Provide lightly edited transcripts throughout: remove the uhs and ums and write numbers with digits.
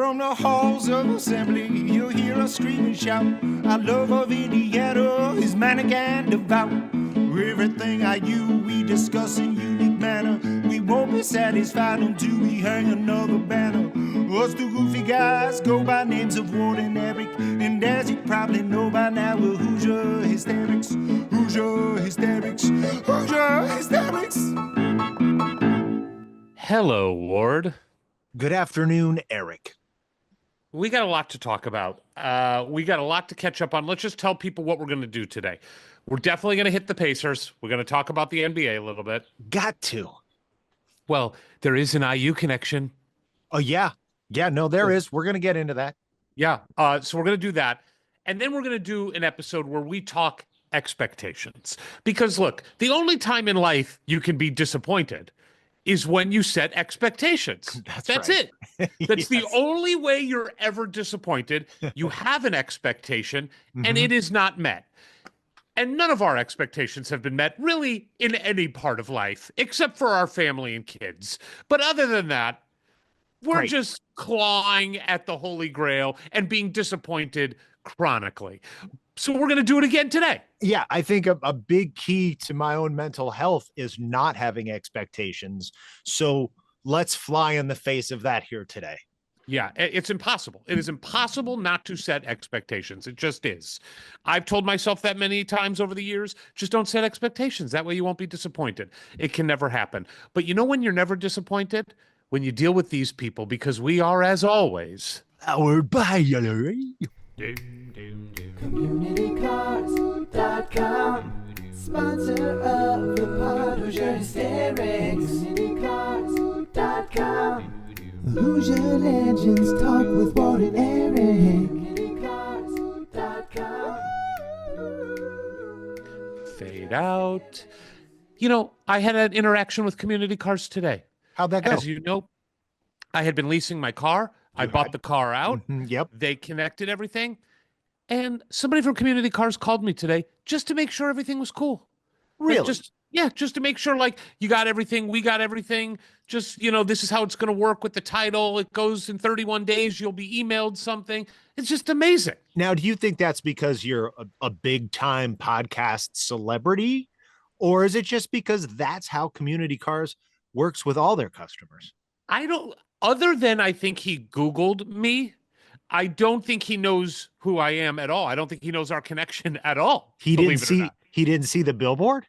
From the halls of assembly, you'll hear us scream and shout. Our love of Indiana is manic and devout. Everything IU we discuss in unique manner. We won't be satisfied until we hang another banner. Us two goofy guys go by names of Ward and Eric. And as you probably know by now, we're Hoosier Hysterics. Hoosier Hysterics. Hoosier Hysterics. Hello, Ward. Good afternoon, Eric. We got a lot to talk about. We got a lot to catch up on. Let's just tell people what we're going to do today. We're definitely going to hit the Pacers. We're going to talk about the NBA a little bit. Got to. Well, there is an IU connection. Oh, yeah. Yeah, no, there is. We're going to get into that. Yeah. So we're going to do that. And then we're going to do an episode where we talk expectations. Because, look, the only time in life you can be disappointed is when you set expectations. That's right. it. That's Yes. the only way you're ever disappointed. You have an expectation, and it is not met. And none of our expectations have been met, really, in any part of life, except for our family and kids. But other than that, we're Great. just clawing at the Holy Grail and being disappointed chronically. So we're going to do it again today. Yeah, I think a big key to my own mental health is not having expectations. So let's fly in the face of that here today. Yeah, it's impossible. It is impossible not to set expectations. It just is. I've told myself that many times over the years. Just don't set expectations. That way you won't be disappointed. It can never happen. But you know when you're never disappointed? When you deal with these people, because we are, as always, Powered by Yellow. CommunityCars.com, sponsor of the pod, Hoosier Hysterics. CommunityCars.com, Hoosier Legends talk with Ward and Eric. CommunityCars.com. fade out. You know, I had an interaction with Community Cars today. How'd that go? As you know, I had been leasing my car. I bought the car out. Yep. They connected everything. And somebody from Community Cars called me today just to make sure everything was cool. Really? Like just to make sure, like, you got everything, we got everything. Just, you know, this is how it's going to work with the title. It goes in 31 days. You'll be emailed something. It's just amazing. Now, do you think that's because you're a big time podcast celebrity? Or is it just because that's how Community Cars works with all their customers? Other than I think he Googled me, I don't think he knows who I am at all. I don't think he knows our connection at all. He didn't see the billboard?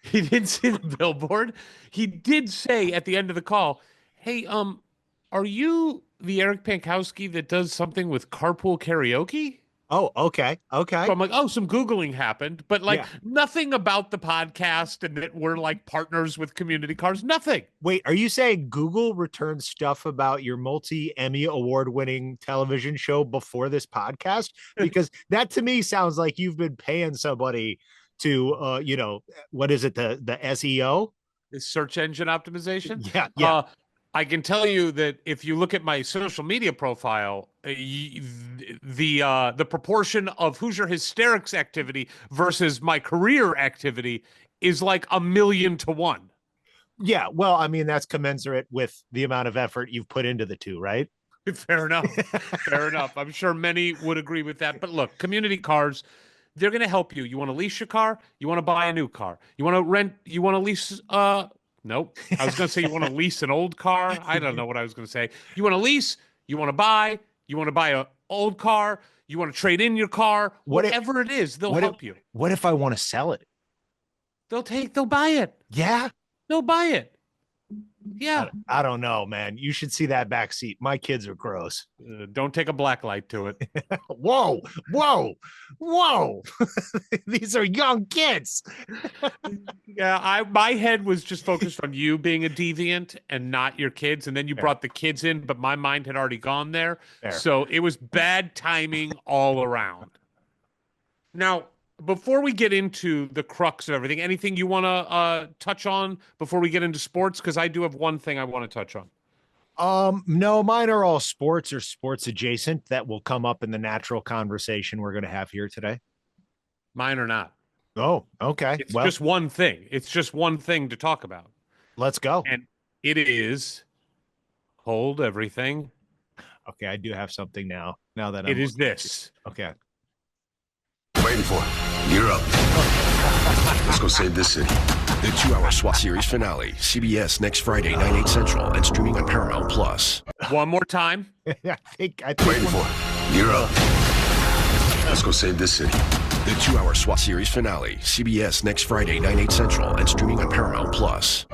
He didn't see the billboard. He did say at the end of the call, "Hey, are you the Eric Pankowski that does something with carpool karaoke?" Oh, okay. Okay. So I'm like, oh, some Googling happened, but like Yeah. nothing about the podcast and that we're like partners with Community Cars. Nothing. Wait, are you saying Google returns stuff about your multi-Emmy award-winning television show before this podcast? Because that to me sounds like you've been paying somebody to what is it, the SEO? The search engine optimization. Yeah. I can tell you that if you look at my social media profile, the proportion of Hoosier Hysterics activity versus my career activity is like 1,000,000 to 1. Yeah, well, I mean, that's commensurate with the amount of effort you've put into the two, right? Fair enough. Fair enough. I'm sure many would agree with that. But look, Community Cars, they're going to help you. You want to lease your car? You want to buy a new car? You want to rent? You want to lease? Nope. I was going to say you want to lease an old car. I don't know what I was going to say. You want to lease? You want to buy? You want to buy an old car? You want to trade in your car? Whatever it is, they'll help you. What if I want to sell it? They'll buy it. Yeah. They'll buy it. Yeah. I don't know, man. You should see that back seat. My kids are gross. Don't take a black light to it. Whoa. These are young kids. Yeah, my head was just focused on you being a deviant and not your kids. And then you brought the kids in, but my mind had already gone there. Fair. So it was bad timing all around. Now, before we get into the crux of everything, anything you want to touch on before we get into sports? Because I do have one thing I want to touch on. No, mine are all sports or sports adjacent that will come up in the natural conversation we're going to have here today. Mine are not. Oh, okay. It's just one thing. It's just one thing to talk about. Let's go. And it is hold everything. Okay, I do have something now. Now that It is this. Okay. Waiting for it. You're up. Let's go save this city. The 2-hour SWAT series finale. CBS next Friday, 9/8 Central, and streaming on Paramount Plus. One more time. I think Waiting for it. You're up. Let's go save this city. The 2-hour SWAT series finale. CBS next Friday, 9/8 Central, and streaming on Paramount Plus.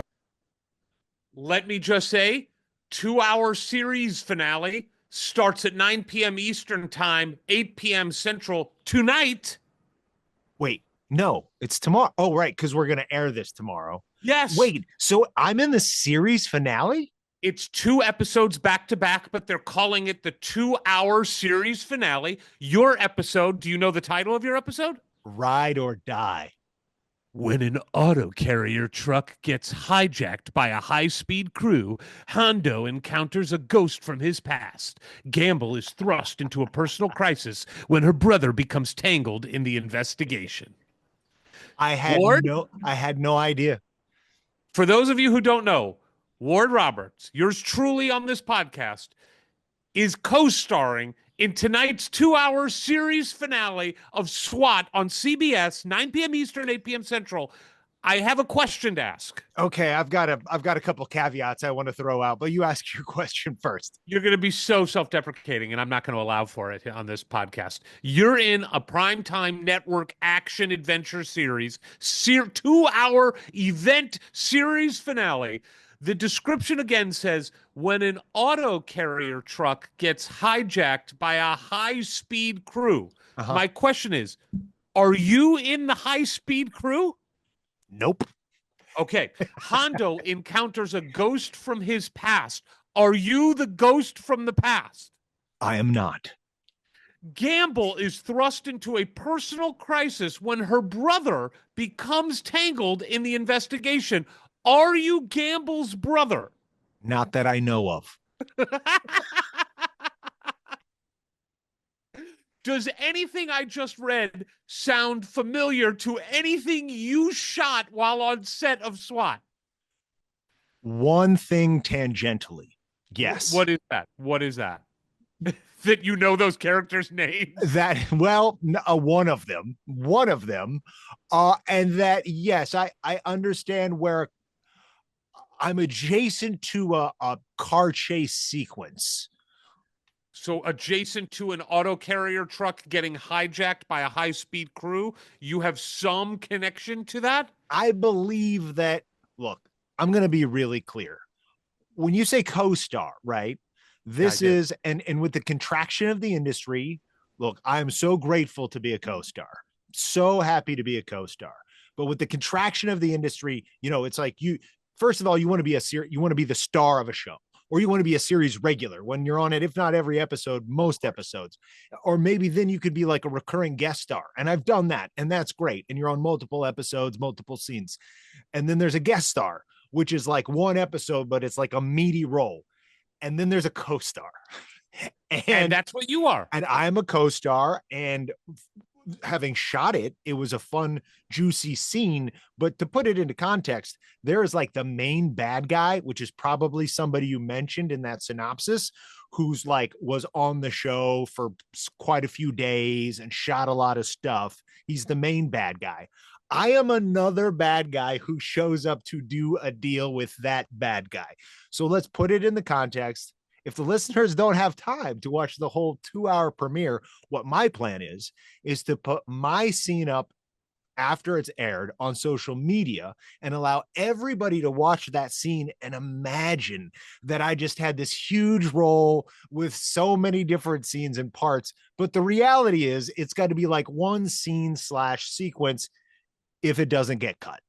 Let me just say, 2-hour series finale starts at 9 p.m. Eastern Time, 8 p.m. Central tonight. Wait, no, it's tomorrow. Oh, right, because we're gonna air this tomorrow. Yes. Wait, so I'm in the series finale? It's 2 episodes back to back, but they're calling it the 2-hour series finale. Your episode, do you know the title of your episode? Ride or Die. When an auto carrier truck gets hijacked by a high-speed crew, Hondo encounters a ghost from his past. Gamble is thrust into a personal crisis when her brother becomes tangled in the investigation. I had Ward? no idea. For those of you who don't know, Ward Roberts, yours truly on this podcast, is co-starring in tonight's 2-hour series finale of SWAT on CBS, 9 p.m. Eastern, 8 p.m. Central. I have a question to ask. Okay, I've got a couple caveats I want to throw out, but you ask your question first. You're going to be so self-deprecating, and I'm not going to allow for it on this podcast. You're in a primetime network action adventure series, 2-hour event series finale. The description again says, when an auto carrier truck gets hijacked by a high-speed crew. My question is, are you in the high-speed crew? Nope. Okay. Hondo encounters a ghost from his past. Are you the ghost from the past? I am not. Gamble is thrust into a personal crisis when her brother becomes tangled in the investigation. Are you Gamble's brother? Not that I know of. Does anything I just read sound familiar to anything you shot while on set of SWAT? One thing tangentially. Yes. What is that? What is that? That you know those characters' names? That, well, one of them, and that, yes, I understand where I'm adjacent to a car chase sequence. So adjacent to an auto carrier truck getting hijacked by a high-speed crew, you have some connection to that? I believe that, look, I'm going to be really clear. When you say co-star, right? This is, and with the contraction of the industry, look, I'm so grateful to be a co-star. So happy to be a co-star. But with the contraction of the industry, you know, it's like first of all, you want to be you want to be the star of a show, or you want to be a series regular when you're on it, if not every episode, most episodes, or maybe then you could be like a recurring guest star. And I've done that, and that's great. And you're on multiple episodes, multiple scenes. And then there's a guest star, which is like one episode, but it's like a meaty role. And then there's a co-star. And that's what you are. And I'm a co-star, and having shot it, it was a fun, juicy scene. But to put it into context, there is like the main bad guy, which is probably somebody you mentioned in that synopsis, who's like was on the show for quite a few days and shot a lot of stuff. He's the main bad guy. I am another bad guy who shows up to do a deal with that bad guy. So let's put it in the context. If the listeners don't have time to watch the whole 2-hour premiere, what my plan is to put my scene up after it's aired on social media and allow everybody to watch that scene and imagine that I just had this huge role with so many different scenes and parts. But the reality is it's got to be like one scene / sequence if it doesn't get cut.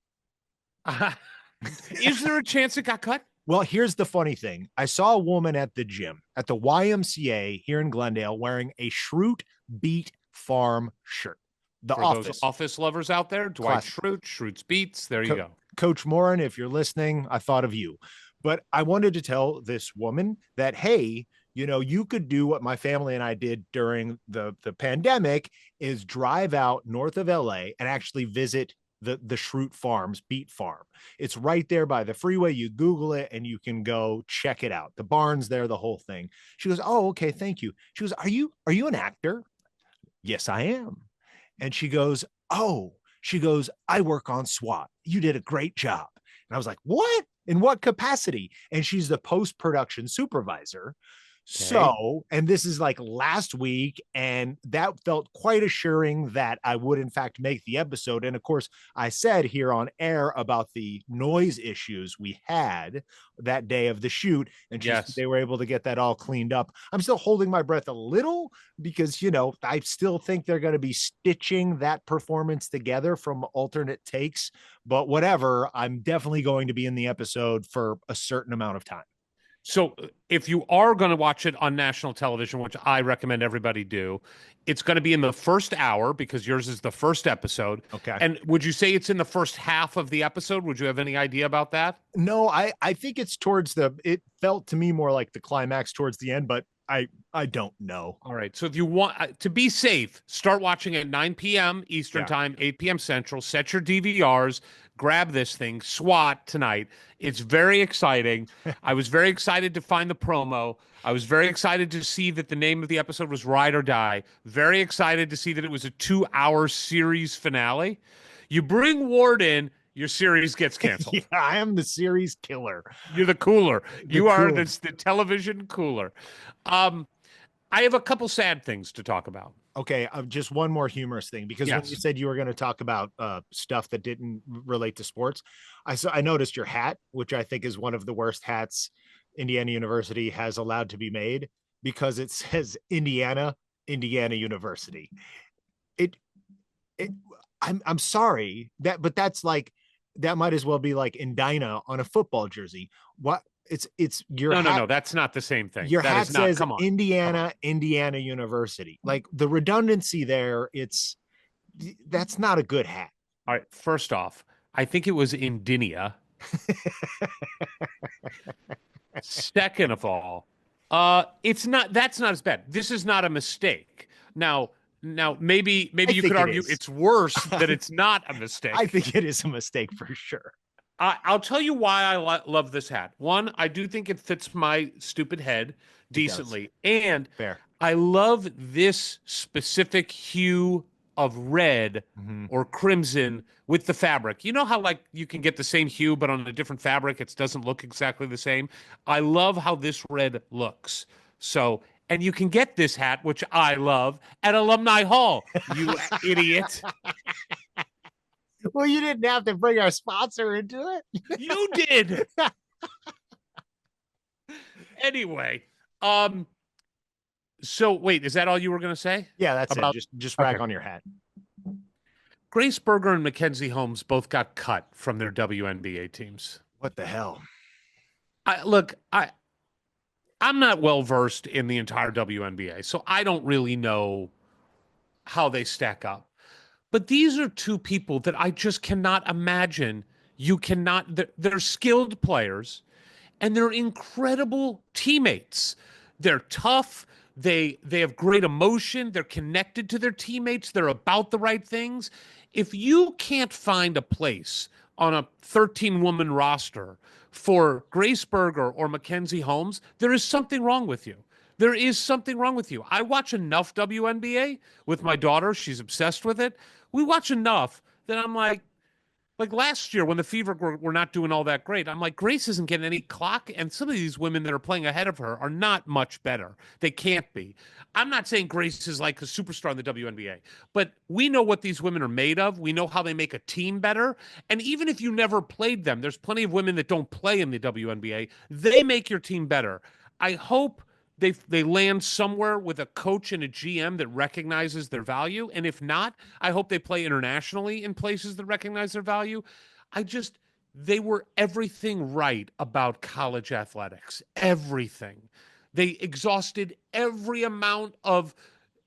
Is there a chance it got cut? Well, here's the funny thing. I saw a woman at the gym at the YMCA here in Glendale wearing a Schrute Beat Farm shirt. The For Office. those office lovers out there, Dwight Schrute, Schrute's Beats. There you go. Coach Morin, if you're listening, I thought of you. But I wanted to tell this woman that, hey, you know, you could do what my family and I did during the pandemic, is drive out north of LA and actually visit the Schrute Farms beet farm. It's right there by the freeway. You Google it and you can go check it out. The barn's there, the whole thing. She goes, oh, okay, thank you. She goes, are you an actor? Yes, I am. And she goes, oh, she goes, I work on SWAT. You did a great job. And I was like, what? In what capacity? And she's the post-production supervisor. Okay. So, and this is like last week, and that felt quite assuring that I would in fact make the episode. And of course, I said here on air about the noise issues we had that day of the shoot, and Yes. they were able to get that all cleaned up. I'm still holding my breath a little because, you know, I still think they're going to be stitching that performance together from alternate takes, but whatever, I'm definitely going to be in the episode for a certain amount of time. So if you are going to watch it on national television, which I recommend everybody do, it's going to be in the first hour because yours is the first episode. Okay. And would you say it's in the first half of the episode? Would you have any idea about that? No, I think it's towards it felt to me more like the climax towards the end, but I don't know. All right. So if you want to be safe, start watching at 9 p.m. Eastern time, 8 p.m. Central. Set your DVRs. Grab this thing. SWAT tonight. It's very exciting. I was very excited to find the promo. I was very excited to see that the name of the episode was Ride or Die. Very excited to see that it was a 2-hour series finale. You bring Ward in, your series gets canceled. Yeah, I am the series killer. You're the cooler. You are cool. the television cooler. I have a couple sad things to talk about. Okay, just one more humorous thing, because when Yes. you said you were going to talk about stuff that didn't relate to sports, I noticed your hat, which I think is one of the worst hats Indiana University has allowed to be made, because it says Indiana University. I'm sorry but that's like, that might as well be like Indina on a football jersey. What? It's your hat. No, that's not the same thing. Your that hat is not, says come on. Indiana University. Like, the redundancy there, that's not a good hat. All right. First off, I think it was Indinia. Second of all, that's not as bad. This is not a mistake. Now maybe you could argue it's worse that it's not a mistake. I think it is a mistake for sure. I'll tell you why I love this hat. One, I do think it fits my stupid head decently. And Fair. I love this specific hue of red or crimson with the fabric. You know how, like, you can get the same hue, but on a different fabric, it doesn't look exactly the same. I love how this red looks. So, and you can get this hat, which I love, at Alumni Hall, you idiot. Well, you didn't have to bring our sponsor into it. You did. Anyway, so wait, is that all you were going to say? Yeah, that's About- it. Just rag okay. on your hat. Grace Berger and Mackenzie Holmes both got cut from their WNBA teams. What the hell? I'm not well versed in the entire WNBA, so I don't really know how they stack up. But these are two people that I just cannot imagine. They're skilled players, and they're incredible teammates. They're tough. They have great emotion. They're connected to their teammates. They're about the right things. If you can't find a place on a 13-woman roster for Grace Berger or Mackenzie Holmes, there is something wrong with you. There is something wrong with you. I watch enough WNBA with my daughter. She's obsessed with it. We watch enough that I'm like last year when the Fever were not doing all that great, I'm like, Grace isn't getting any clock, and some of these women that are playing ahead of her are not much better. They can't be. I'm not saying Grace is like a superstar in the WNBA, but we know what these women are made of. We know how they make a team better. And even if you never played them, there's plenty of women that don't play in the WNBA. They make your team better. I hope they land somewhere with a coach and a GM that recognizes their value. And if not, I hope they play internationally in places that recognize their value. They were everything right about college athletics. Everything. They exhausted every amount of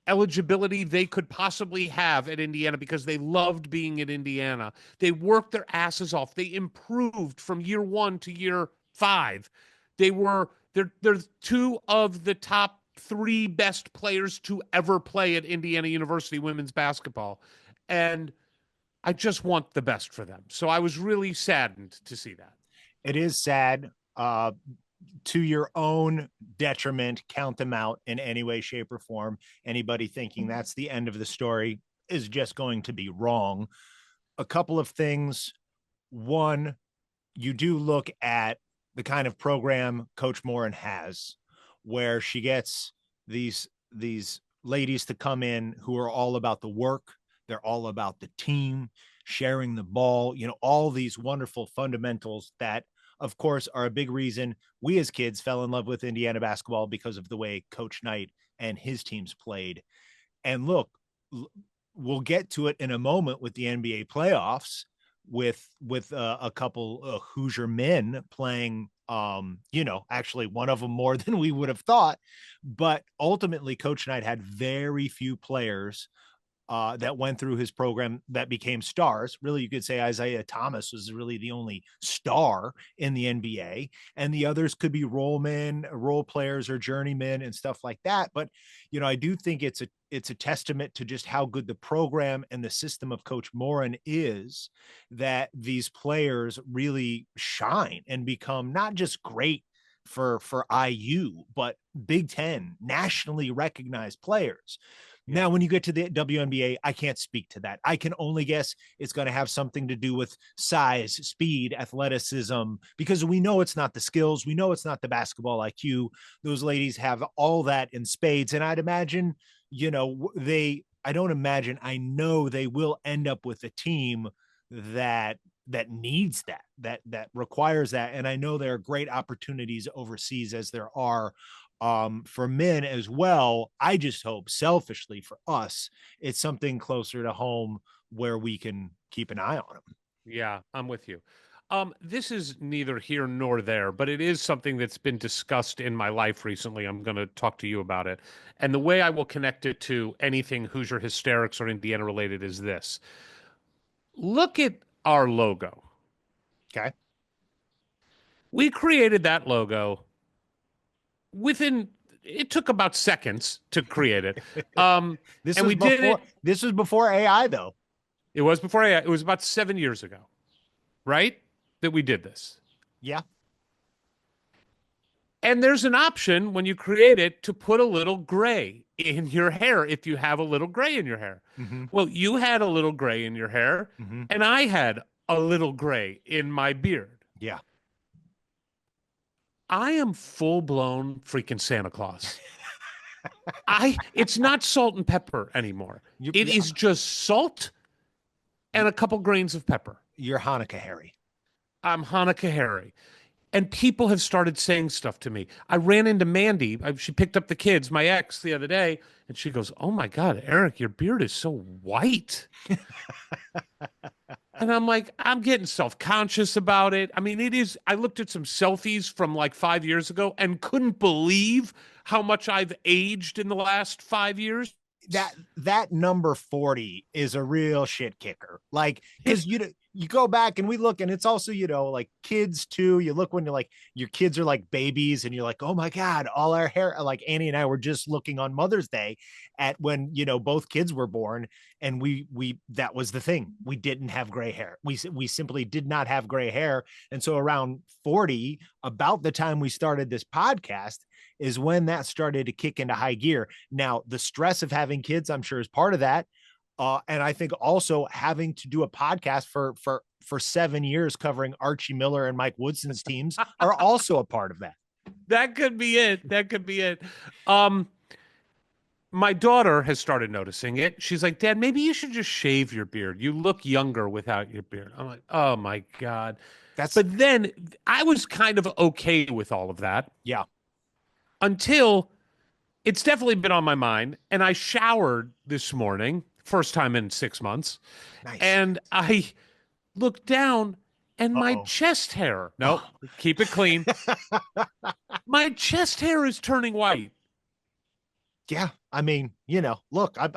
eligibility they could possibly have at Indiana because they loved being at Indiana. They worked their asses off. They improved from year 1 to year 5. They're two of the top 3 best players to ever play at Indiana University women's basketball. And I just want the best for them. So I was really saddened to see that. It is sad. To your own detriment, count them out in any way, shape, or form. Anybody thinking that's the end of the story is just going to be wrong. A couple of things. One, you do look at the kind of program Coach Morin has, where she gets these ladies to come in who are all about the work. They're all about the team, sharing the ball, all these wonderful fundamentals that, of course, are a big reason we as kids fell in love with Indiana basketball because of the way Coach Knight and his teams played. And look, we'll get to it in a moment with the NBA playoffs with a couple Hoosier men playing, actually one of them more than we would have thought. But ultimately, Coach Knight had very few players that went through his program that became stars. Really, you could say Isaiah Thomas was really the only star in the NBA, and the others could be role players or journeymen and stuff like that. But, I do think it's a testament to just how good the program and the system of Coach Morin is, that these players really shine and become not just great for IU, but Big Ten, nationally recognized players. Now, when you get to the WNBA, I can't speak to that. I can only guess it's going to have something to do with size, speed, athleticism, because we know it's not the skills. We know it's not the basketball IQ. Those ladies have all that in spades. And I'd imagine, I know they will end up with a team that needs that requires that. And I know there are great opportunities overseas, as there are for men as well. I just hope, selfishly for us, it's something closer to home where we can keep an eye on them. Yeah, I'm with you. This is neither here nor there, but it is something that's been discussed in my life recently. I'm going to talk to you about it. And the way I will connect it to anything Hoosier Hysterics or Indiana related is this. Look at our logo. Okay. We created that logo it took about seconds to create it. This was before AI, though. It was before AI. It was about 7 years ago, right? That we did this. Yeah. And there's an option when you create it to put a little gray in your hair if you have a little gray in your hair. Mm-hmm. Well, you had a little gray in your hair, and I had a little gray in my beard. Yeah. I am full-blown freaking Santa Claus. It's not salt and pepper anymore. It is just salt and a couple grains of pepper. You're Hanukkah Harry. I'm Hanukkah Harry. And people have started saying stuff to me. I ran into Mandy. She picked up the kids, my ex, the other day, and she goes, "Oh my God, Eric, your beard is so white." And I'm like, I'm getting self-conscious about it. I mean, I looked at some selfies from like 5 years ago and couldn't believe how much I've aged in the last 5 years. That number 40 is a real shit kicker. Like, because you go back and we look, and it's also, like kids too. You look when you're like, your kids are like babies and you're like, oh my God, all our hair. Like Annie and I were just looking on Mother's Day at when, both kids were born, and that was the thing. We didn't have gray hair. We simply did not have gray hair. And so around 40, about the time we started this podcast, is when that started to kick into high gear. Now, the stress of having kids, I'm sure, is part of that. And I think also having to do a podcast for 7 years covering Archie Miller and Mike Woodson's teams are also a part of that. That could be it. My daughter has started noticing it. She's like, "Dad, maybe you should just shave your beard. You look younger without your beard." I'm like, "Oh my God." But then I was kind of okay with all of that. Yeah. Until it's definitely been on my mind. And I showered this morning, first time in 6 months. Nice. And I looked down and my chest hair, keep it clean. My chest hair is turning white. Yeah. I mean, look, What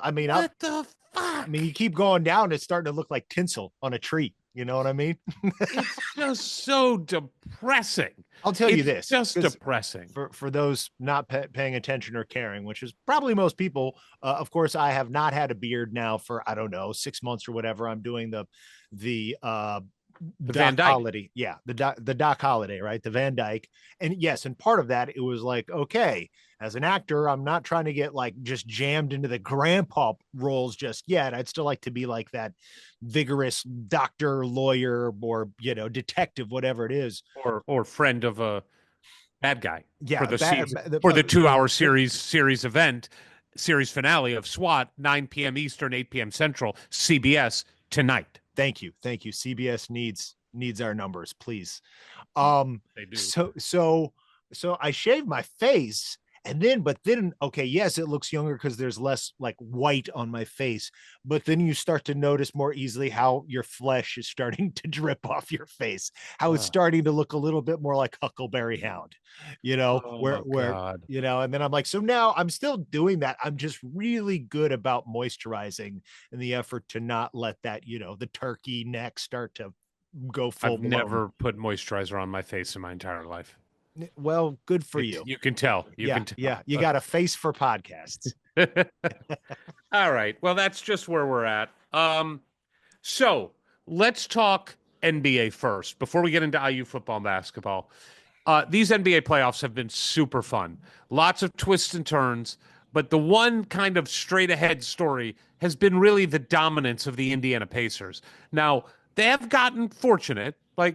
the fuck? I mean, you keep going down, it's starting to look like tinsel on a tree. You know what I mean? It's just so depressing. I'll tell you It's this, just 'cause depressing. for those not paying attention or caring, which is probably most people. Of course, I have not had a beard now for, I don't know, 6 months or whatever. I'm doing the Van Doc Dyke. Holiday. Yeah, the Doc Holiday, right? The Van Dyke. And yes, and part of that, it was like, okay, as an actor, I'm not trying to get like just jammed into the grandpa roles just yet. I'd still like to be like that vigorous doctor, lawyer, or detective, whatever it is. Or friend of a bad guy Yeah, for the season, for the 2-hour series finale of SWAT, 9 p.m. Eastern, 8 p.m. Central, CBS tonight. Thank you. CBS needs our numbers, please. They do. So I shaved my face, but then okay, yes, it looks younger because there's less like white on my face, but then you start to notice more easily how your flesh is starting to drip off your face, how it's starting to look a little bit more like Huckleberry Hound, where God. and then I'm like, so now I'm still doing that. I'm just really good about moisturizing in the effort to not let that, the turkey neck start to go full I've blown. never put moisturizer on my face in my entire life. Well, good for you. You can tell. You can tell. Yeah, you got a face for podcasts. All right. Well, that's just where we're at. So let's talk NBA first before we get into IU football and basketball. These NBA playoffs have been super fun. Lots of twists and turns, but the one kind of straight ahead story has been really the dominance of the Indiana Pacers. Now, they have gotten fortunate. They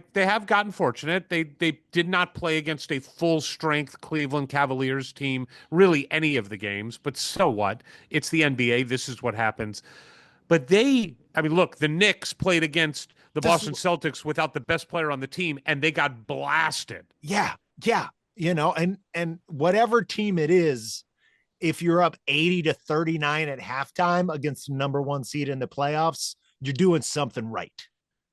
did not play against a full strength Cleveland Cavaliers team, really any of the games, but so what? It's the NBA. This is what happens. But look, the Knicks played against the Boston Celtics without the best player on the team, and they got blasted. Yeah. And whatever team it is, if you're up 80-39 at halftime against the number one seed in the playoffs, you're doing something right.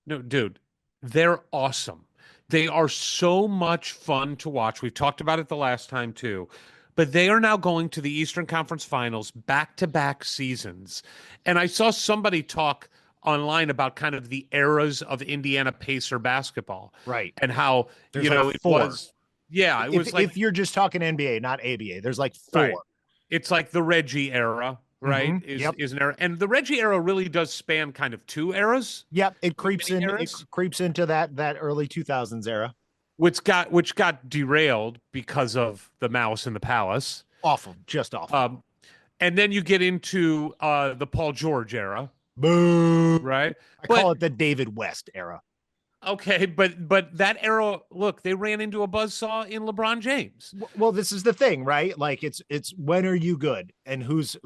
No, dude, they're awesome. They are so much fun to watch. We've talked about it the last time too, but they are now going to the Eastern Conference Finals back-to-back seasons. And I saw somebody talk online about kind of the eras of Indiana Pacer basketball. Right. And how, There's it four. was, yeah, it was like, if you're just talking NBA, not ABA, there's like four. Right. It's like the Reggie era, right? Mm-hmm. Is an era. And the Reggie era really does span kind of two eras. Yep. It creeps into that early 2000s era. Which got derailed because of the Mouse in the Palace. Awful. Just awful. And then you get into the Paul George era. Boo. Right? I call it the David West era. Okay, but that era, look, they ran into a buzzsaw in LeBron James. Well, this is the thing, right? Like it's when are you good and who's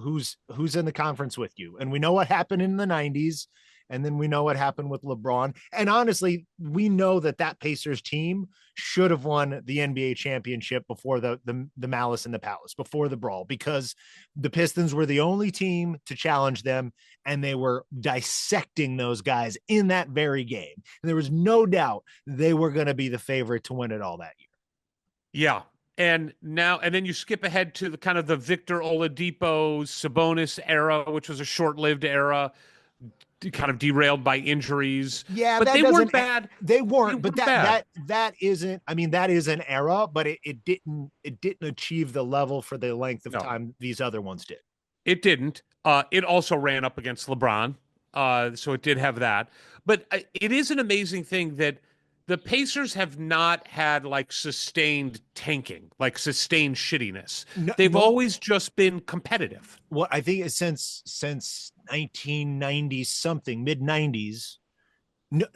in the conference with you? And we know what happened in the 90s, and then we know what happened with LeBron. And honestly, we know that Pacers team should have won the NBA championship before the Malice in the Palace, before the brawl, because the Pistons were the only team to challenge them, and they were dissecting those guys in that very game. And there was no doubt they were going to be the favorite to win it all that year. Yeah. And then you skip ahead to the kind of the Victor Oladipo, Sabonis era, which was a short-lived era, kind of derailed by injuries. Yeah, but they weren't bad. They weren't, but that isn't. I mean, that is an era, but it didn't achieve the level for the length of time these other ones did. It didn't. It also ran up against LeBron, so it did have that. But it is an amazing thing that the Pacers have not had like sustained tanking, like sustained shittiness. They've always just been competitive. What I think is since 1990 something, mid 90s,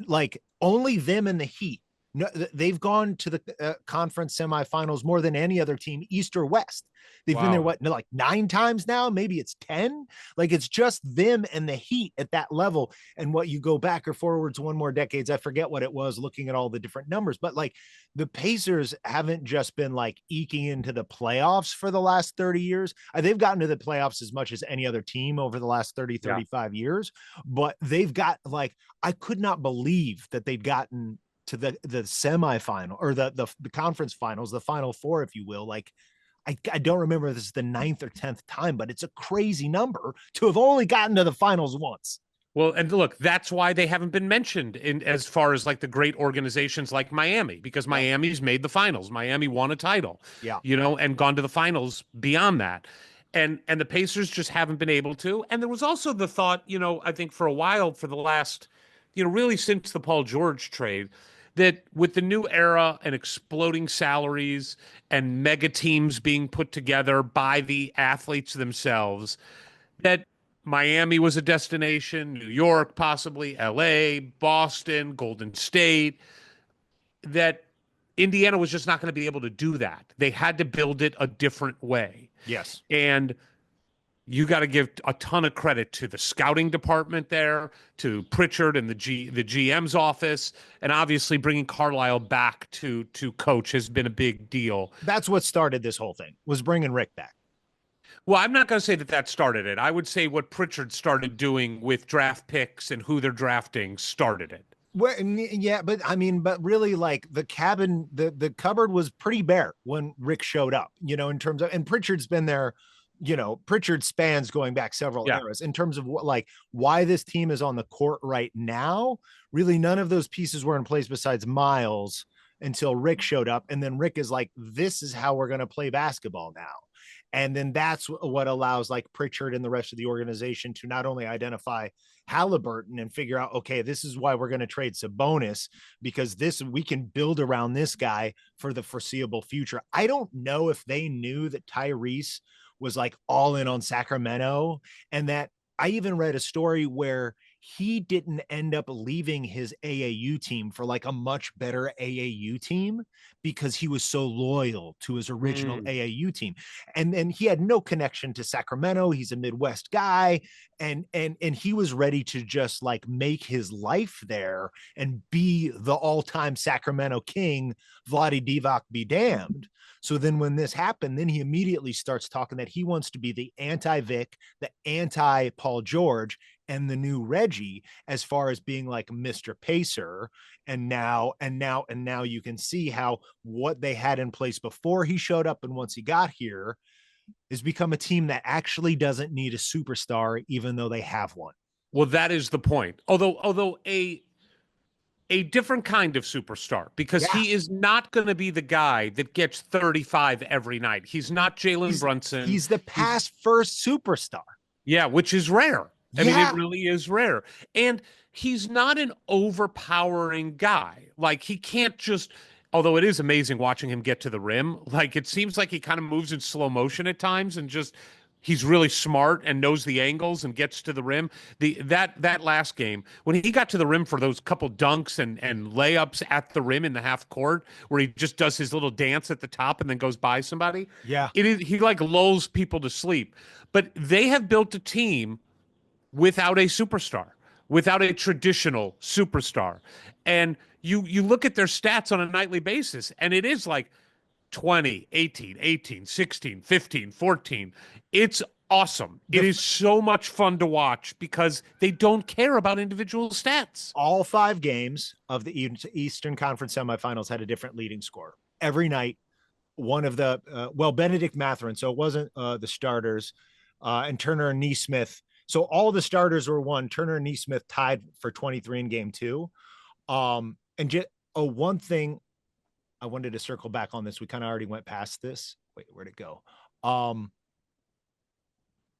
like only them and the Heat. No, they've gone to the conference semifinals more than any other team, East or West. They've been there, like 9 times now? Maybe it's 10. Like it's just them and the Heat at that level. And what you go back or forwards one more decades, I forget what it was, looking at all the different numbers. But like the Pacers haven't just been like eking into the playoffs for the last 30 years. They've gotten to the playoffs as much as any other team over the last 35 years. But they've got like, I could not believe that they'd gotten to the semifinal or the conference finals, the final four, if you will. Like, I don't remember if this is the 9th or 10th time, but it's a crazy number to have only gotten to the finals once. Well, and look, that's why they haven't been mentioned in as far as like the great organizations like Miami, because Miami's made the finals. Miami won a title, Yeah. and gone to the finals beyond that. And the Pacers just haven't been able to. And there was also the thought, I think for a while, for the last, really since the Paul George trade, that with the new era and exploding salaries and mega teams being put together by the athletes themselves, that Miami was a destination, New York, possibly LA, Boston, Golden State, that Indiana was just not going to be able to do that. They had to build it a different way. Yes. And you got to give a ton of credit to the scouting department there, to Pritchard and the GM's office, and obviously bringing Carlisle back to coach has been a big deal. That's what started this whole thing, was bringing Rick back. Well, I'm not going to say that started it. I would say what Pritchard started doing with draft picks and who they're drafting started it. Well, yeah, but I mean, but really, like the cupboard was pretty bare when Rick showed up, in terms of, and Pritchard's been there, Pritchard spans going back several eras in terms of what, like, why this team is on the court right now. Really, none of those pieces were in place besides Miles until Rick showed up. And then Rick is like, this is how we're going to play basketball now. And then that's what allows like Pritchard and the rest of the organization to not only identify Halliburton and figure out, okay, this is why we're going to trade Sabonis, because we can build around this guy for the foreseeable future. I don't know if they knew that Tyrese was like all in on Sacramento, and that I even read a story where he didn't end up leaving his AAU team for like a much better AAU team because he was so loyal to his original AAU team. And then he had no connection to Sacramento. He's a Midwest guy. And he was ready to just like make his life there and be the all-time Sacramento king, Vlade Divac be damned. So then when this happened, then he immediately starts talking that he wants to be the anti-Vic, the anti-Paul George, and the new Reggie, as far as being like Mr. Pacer. And now you can see how what they had in place before he showed up and once he got here has become a team that actually doesn't need a superstar, even though they have one. Well, that is the point. Although a different kind of superstar, because he is not going to be the guy that gets 35 every night. He's not Jalen Brunson. He's the pass first superstar. Yeah, which is rare. I mean, it really is rare. And he's not an overpowering guy. Like, he can't just, although it is amazing watching him get to the rim, like, it seems like he kind of moves in slow motion at times and just, he's really smart and knows the angles and gets to the rim. That last game, when he got to the rim for those couple dunks and layups at the rim in the half court, where he just does his little dance at the top and then goes by somebody. Yeah. He like lulls people to sleep. But they have built a team without a superstar, without a traditional superstar. And you look at their stats on a nightly basis, and it is like 20, 18, 16, 15, 14. It's awesome. It is so much fun to watch because they don't care about individual stats. All 5 games of the Eastern Conference semifinals had a different leading score. Every night, one of the, Benedict Mathurin, so it wasn't the starters, and Turner and Neesmith. So all the starters were one. Turner and Neesmith tied for 23 in game 2. And just one thing I wanted to circle back on this. We kind of already went past this. Wait, where'd it go?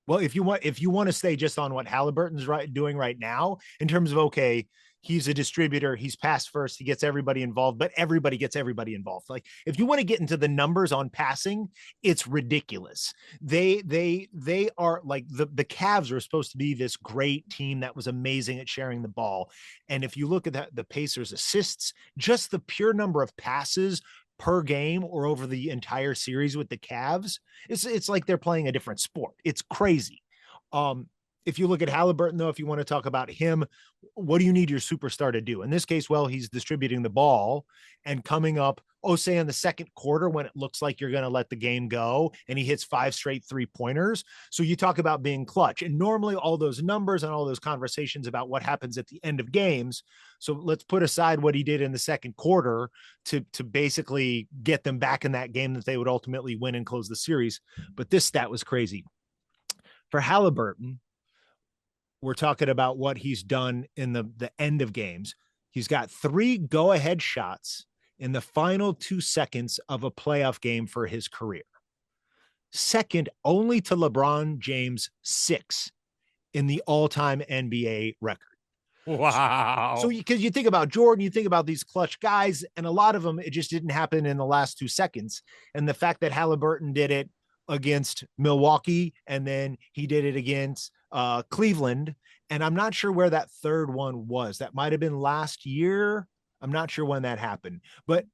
Well, if you want to stay just on what Halliburton's doing right now, in terms of, okay, he's a distributor, he's pass first, he gets everybody involved, but everybody gets everybody involved. Like, if you want to get into the numbers on passing, it's ridiculous. They are like, the Cavs are supposed to be this great team that was amazing at sharing the ball. And if you look at the Pacers assists, just the pure number of passes per game or over the entire series with the Cavs, it's like they're playing a different sport. It's crazy. If you look at Halliburton, though, if you want to talk about him, what do you need your superstar to do? In this case, well, he's distributing the ball and coming up, say in the second quarter when it looks like you're going to let the game go, and he hits 5 straight 3-pointers. So you talk about being clutch. And normally all those numbers and all those conversations about what happens at the end of games. So let's put aside what he did in the second quarter to basically get them back in that game that they would ultimately win and close the series. But this stat was crazy. For Halliburton, we're talking about what he's done in the end of games. He's got 3 go-ahead shots in the final 2 seconds of a playoff game for his career. Second only to LeBron James 6 in the all-time NBA record. Wow. So because you think about Jordan, you think about these clutch guys, and a lot of them, it just didn't happen in the last 2 seconds. And the fact that Halliburton did it against Milwaukee, and then he did it against Cleveland. And I'm not sure where that third one was. That might have been last year. I'm not sure when that happened, but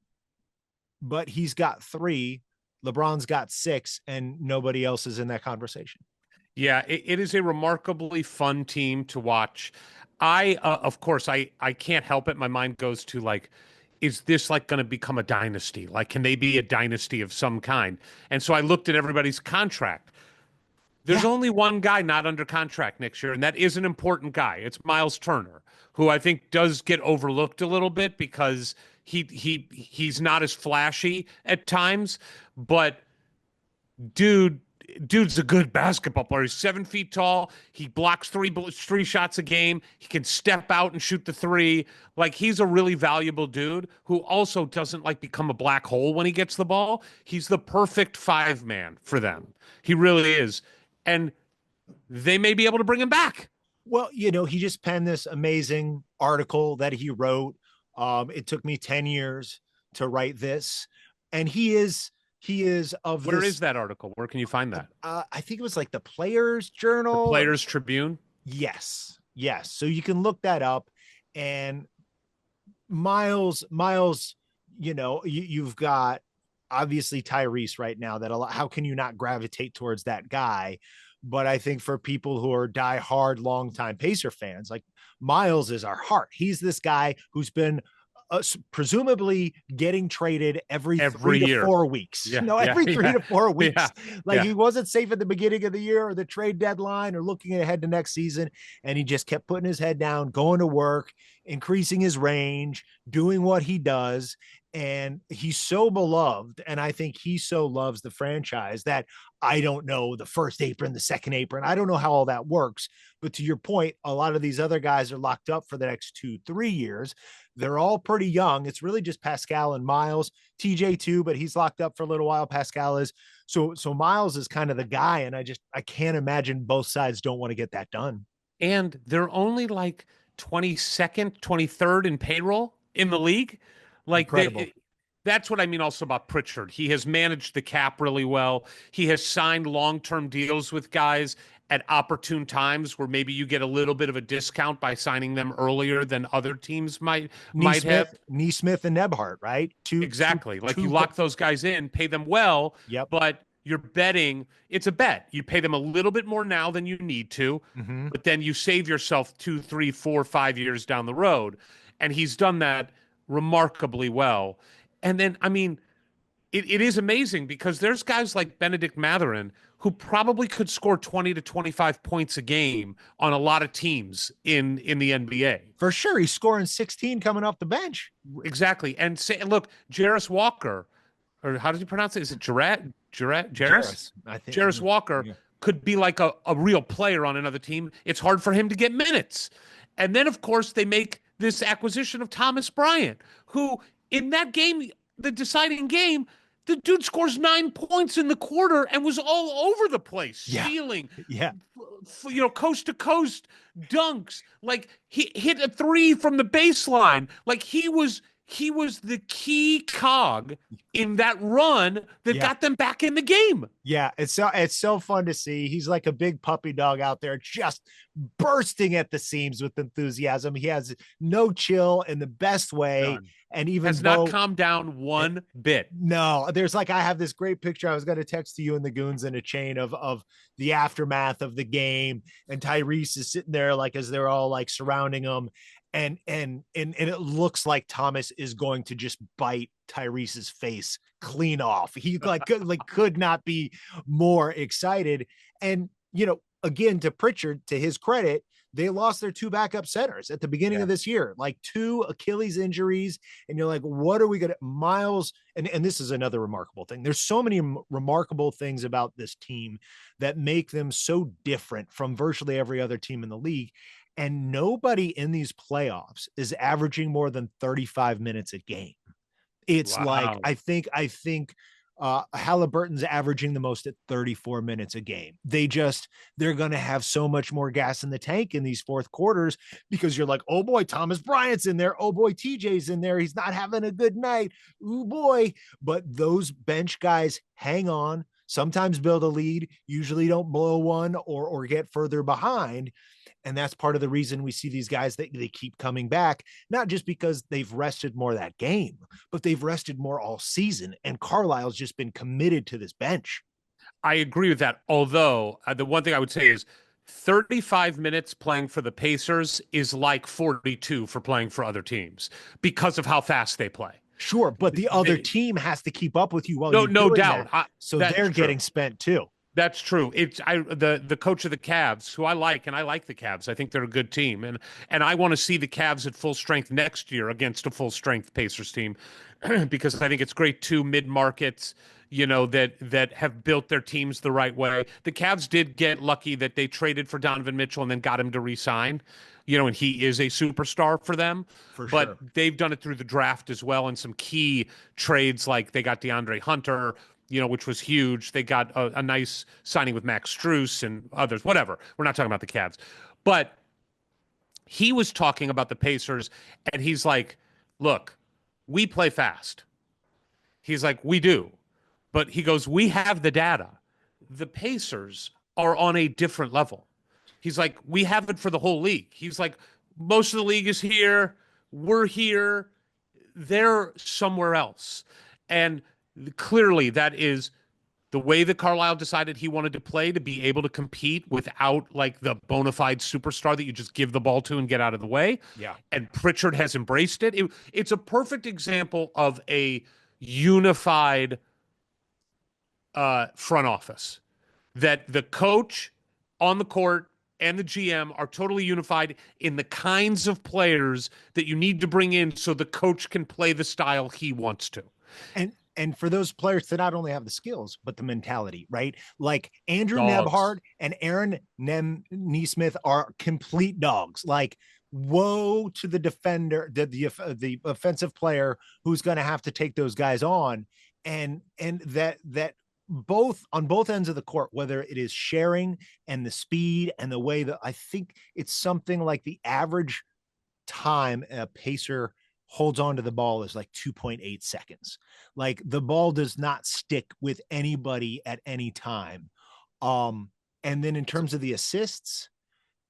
he's got 3. LeBron's got 6, and nobody else is in that conversation. Yeah, it is a remarkably fun team to watch. Of course, I can't help it. My mind goes to like, is this like going to become a dynasty? Like, can they be a dynasty of some kind? And so I looked at everybody's contract. There's only one guy not under contract next year, and that is an important guy. It's Miles Turner, who I think does get overlooked a little bit because he's not as flashy at times, but dude's a good basketball player. He's 7 feet tall. He blocks three shots a game. He can step out and shoot the 3. Like, he's a really valuable dude who also doesn't like become a black hole when he gets the ball. He's the perfect 5-man for them. He really is. And they may be able to bring him back. Well, he just penned this amazing article that he wrote. It took me 10 years to write this. And he is of Where is that article? Where can you find that? I think it was like the Players Journal. The Players Tribune? Yes. So you can look that up. And Miles, you've got obviously Tyrese right now. How can you not gravitate towards that guy? But I think for people who are diehard, longtime Pacer fans, like Miles is our heart. He's this guy who's been presumably getting traded every 3 to 4 weeks. Every 3 to 4 weeks. He wasn't safe at the beginning of the year or the trade deadline or looking ahead to next season. And he just kept putting his head down, going to work, increasing his range, doing what he does. And he's so beloved. And I think he so loves the franchise that I don't know the first apron, the second apron. I don't know how all that works. But to your point, a lot of these other guys are locked up for the next 2-3 years. They're all pretty young. It's really just Pascal and Miles, TJ too, but he's locked up for a little while. Pascal is. So Miles is kind of the guy. And I can't imagine both sides don't want to get that done. And they're only like 22nd, 23rd in payroll in the league. Like, that's what I mean also about Pritchard. He has managed the cap really well. He has signed long-term deals with guys at opportune times where maybe you get a little bit of a discount by signing them earlier than other teams might have. Neesmith and Nebhart, right? Exactly. You lock those guys in, pay them well, but you're betting. It's a bet. You pay them a little bit more now than you need to, but then you save yourself 2, 3, 4, 5 years down the road. And he's done that remarkably well. And then, I mean, it is amazing because there's guys like Benedict Mathurin who probably could score 20 to 25 points a game on a lot of teams in the NBA. For sure. He's scoring 16 coming off the bench. Exactly. And look, Jarris Walker, or how did you pronounce it? Is it Jarris? I think Jarris Walker could be like a real player on another team. It's hard for him to get minutes. And then, of course, they make this acquisition of Thomas Bryant, who in that game, the deciding game, the dude scores 9 points in the quarter and was all over the place, stealing, coast to coast dunks. Like, he hit a 3 from the baseline. Like, he was the key cog in that run that got them back in the game. Yeah, it's so fun to see. He's like a big puppy dog out there, just bursting at the seams with enthusiasm. He has no chill in the best way. None. And even has not calmed down one bit. No, I have this great picture. I was going to text to you and the goons in a chain of the aftermath of the game. And Tyrese is sitting there, like, as they're all like surrounding him. And it looks like Thomas is going to just bite Tyrese's face clean off. He could not be more excited. And, again, to Pritchard, to his credit, they lost their 2 backup centers at the beginning of this year, like 2 Achilles injuries. And you're like, what are we going to Miles? And this is another remarkable thing. There's so many remarkable things about this team that make them so different from virtually every other team in the league. And nobody in these playoffs is averaging more than 35 minutes a game. It's like, I think Halliburton's averaging the most at 34 minutes a game. They're going to have so much more gas in the tank in these fourth quarters, because you're like, oh boy, Thomas Bryant's in there. Oh boy, TJ's in there. He's not having a good night. Ooh boy. But those bench guys hang on, sometimes build a lead, usually don't blow one or get further behind. And that's part of the reason we see these guys that they keep coming back, not just because they've rested more that game, but they've rested more all season. And Carlisle's just been committed to this bench. I agree with that. Although the one thing I would say is 35 minutes playing for the Pacers is like 42 for playing for other teams because of how fast they play. Sure, but the other team has to keep up with you while no doubt. So they're getting spent too. That's true. It's the coach of the Cavs, who I like, and I like the Cavs. I think they're a good team, and I want to see the Cavs at full strength next year against a full strength Pacers team, because I think it's great too. Mid markets, that have built their teams the right way. The Cavs did get lucky that they traded for Donovan Mitchell and then got him to re-sign. And he is a superstar for them. But they've done it through the draft as well, and some key trades, like they got DeAndre Hunter, which was huge. They got a nice signing with Max Strus and others, whatever. We're not talking about the Cavs. But he was talking about the Pacers, and he's like, look, we play fast. He's like, we do. But he goes, we have the data. The Pacers are on a different level. He's like, we have it for the whole league. He's like, most of the league is here. We're here. They're somewhere else. And clearly, that is the way that Carlisle decided he wanted to play, to be able to compete without like the bona fide superstar that you just give the ball to and get out of the way. Yeah. And Pritchard has embraced it. It's a perfect example of a unified front office, that the coach on the court and the GM are totally unified in the kinds of players that you need to bring in so the coach can play the style he wants to. And for those players to not only have the skills, but the mentality, right? Like Andrew Dogs. Nebhard and Aaron Nesmith are complete dogs. Like, woe to the defender, the offensive player who's going to have to take those guys on. And that both on both ends of the court, whether it is sharing and the speed and the way that I think it's something like the average time a Pacer holds on to the ball is like 2.8 seconds. Like the ball does not stick with anybody at any time. And then in terms of the assists,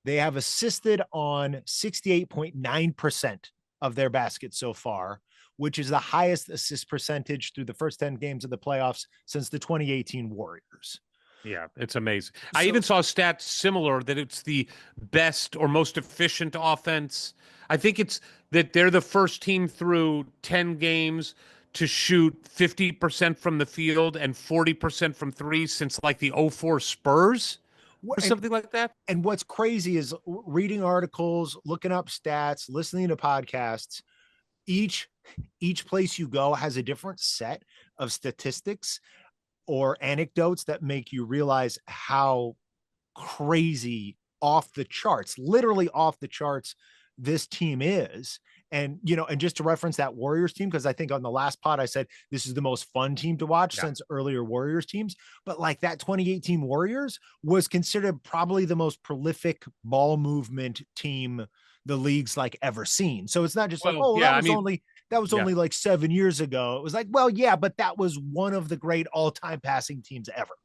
they have assisted on 68.9% of their baskets so far, which is the highest assist percentage through the first 10 games of the playoffs since the 2018 Warriors. Yeah, it's amazing. I even saw stats similar that it's the best or most efficient offense. I think it's that they're the first team through 10 games to shoot 50% from the field and 40% from three since like the 04 Spurs or something like that. And what's crazy is reading articles, looking up stats, listening to podcasts. Each place you go has a different set of statistics or anecdotes that make you realize how crazy off the charts, literally off the charts, this team is. And, and just to reference that Warriors team, because I think on the last pod, I said, this is the most fun team to watch since earlier Warriors teams. But like that 2018 Warriors was considered probably the most prolific ball movement team the league's like ever seen. So it's not just that was only like 7 years ago. It was like, well, yeah, but that was one of the great all-time passing teams ever.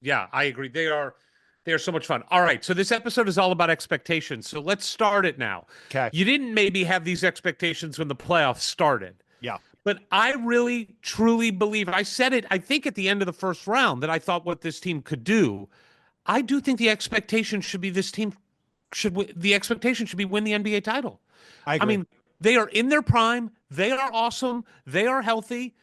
Yeah, I agree. They are so much fun. All right, so this episode is all about expectations. So let's start it now. Okay. You didn't maybe have these expectations when the playoffs started. Yeah. But I really, truly believe, I said it, I think at the end of the first round, that I thought what this team could do. I do think the expectation should be this team the expectation should be win the NBA title. I agree. mean, they are in their prime. They are awesome. They are healthy.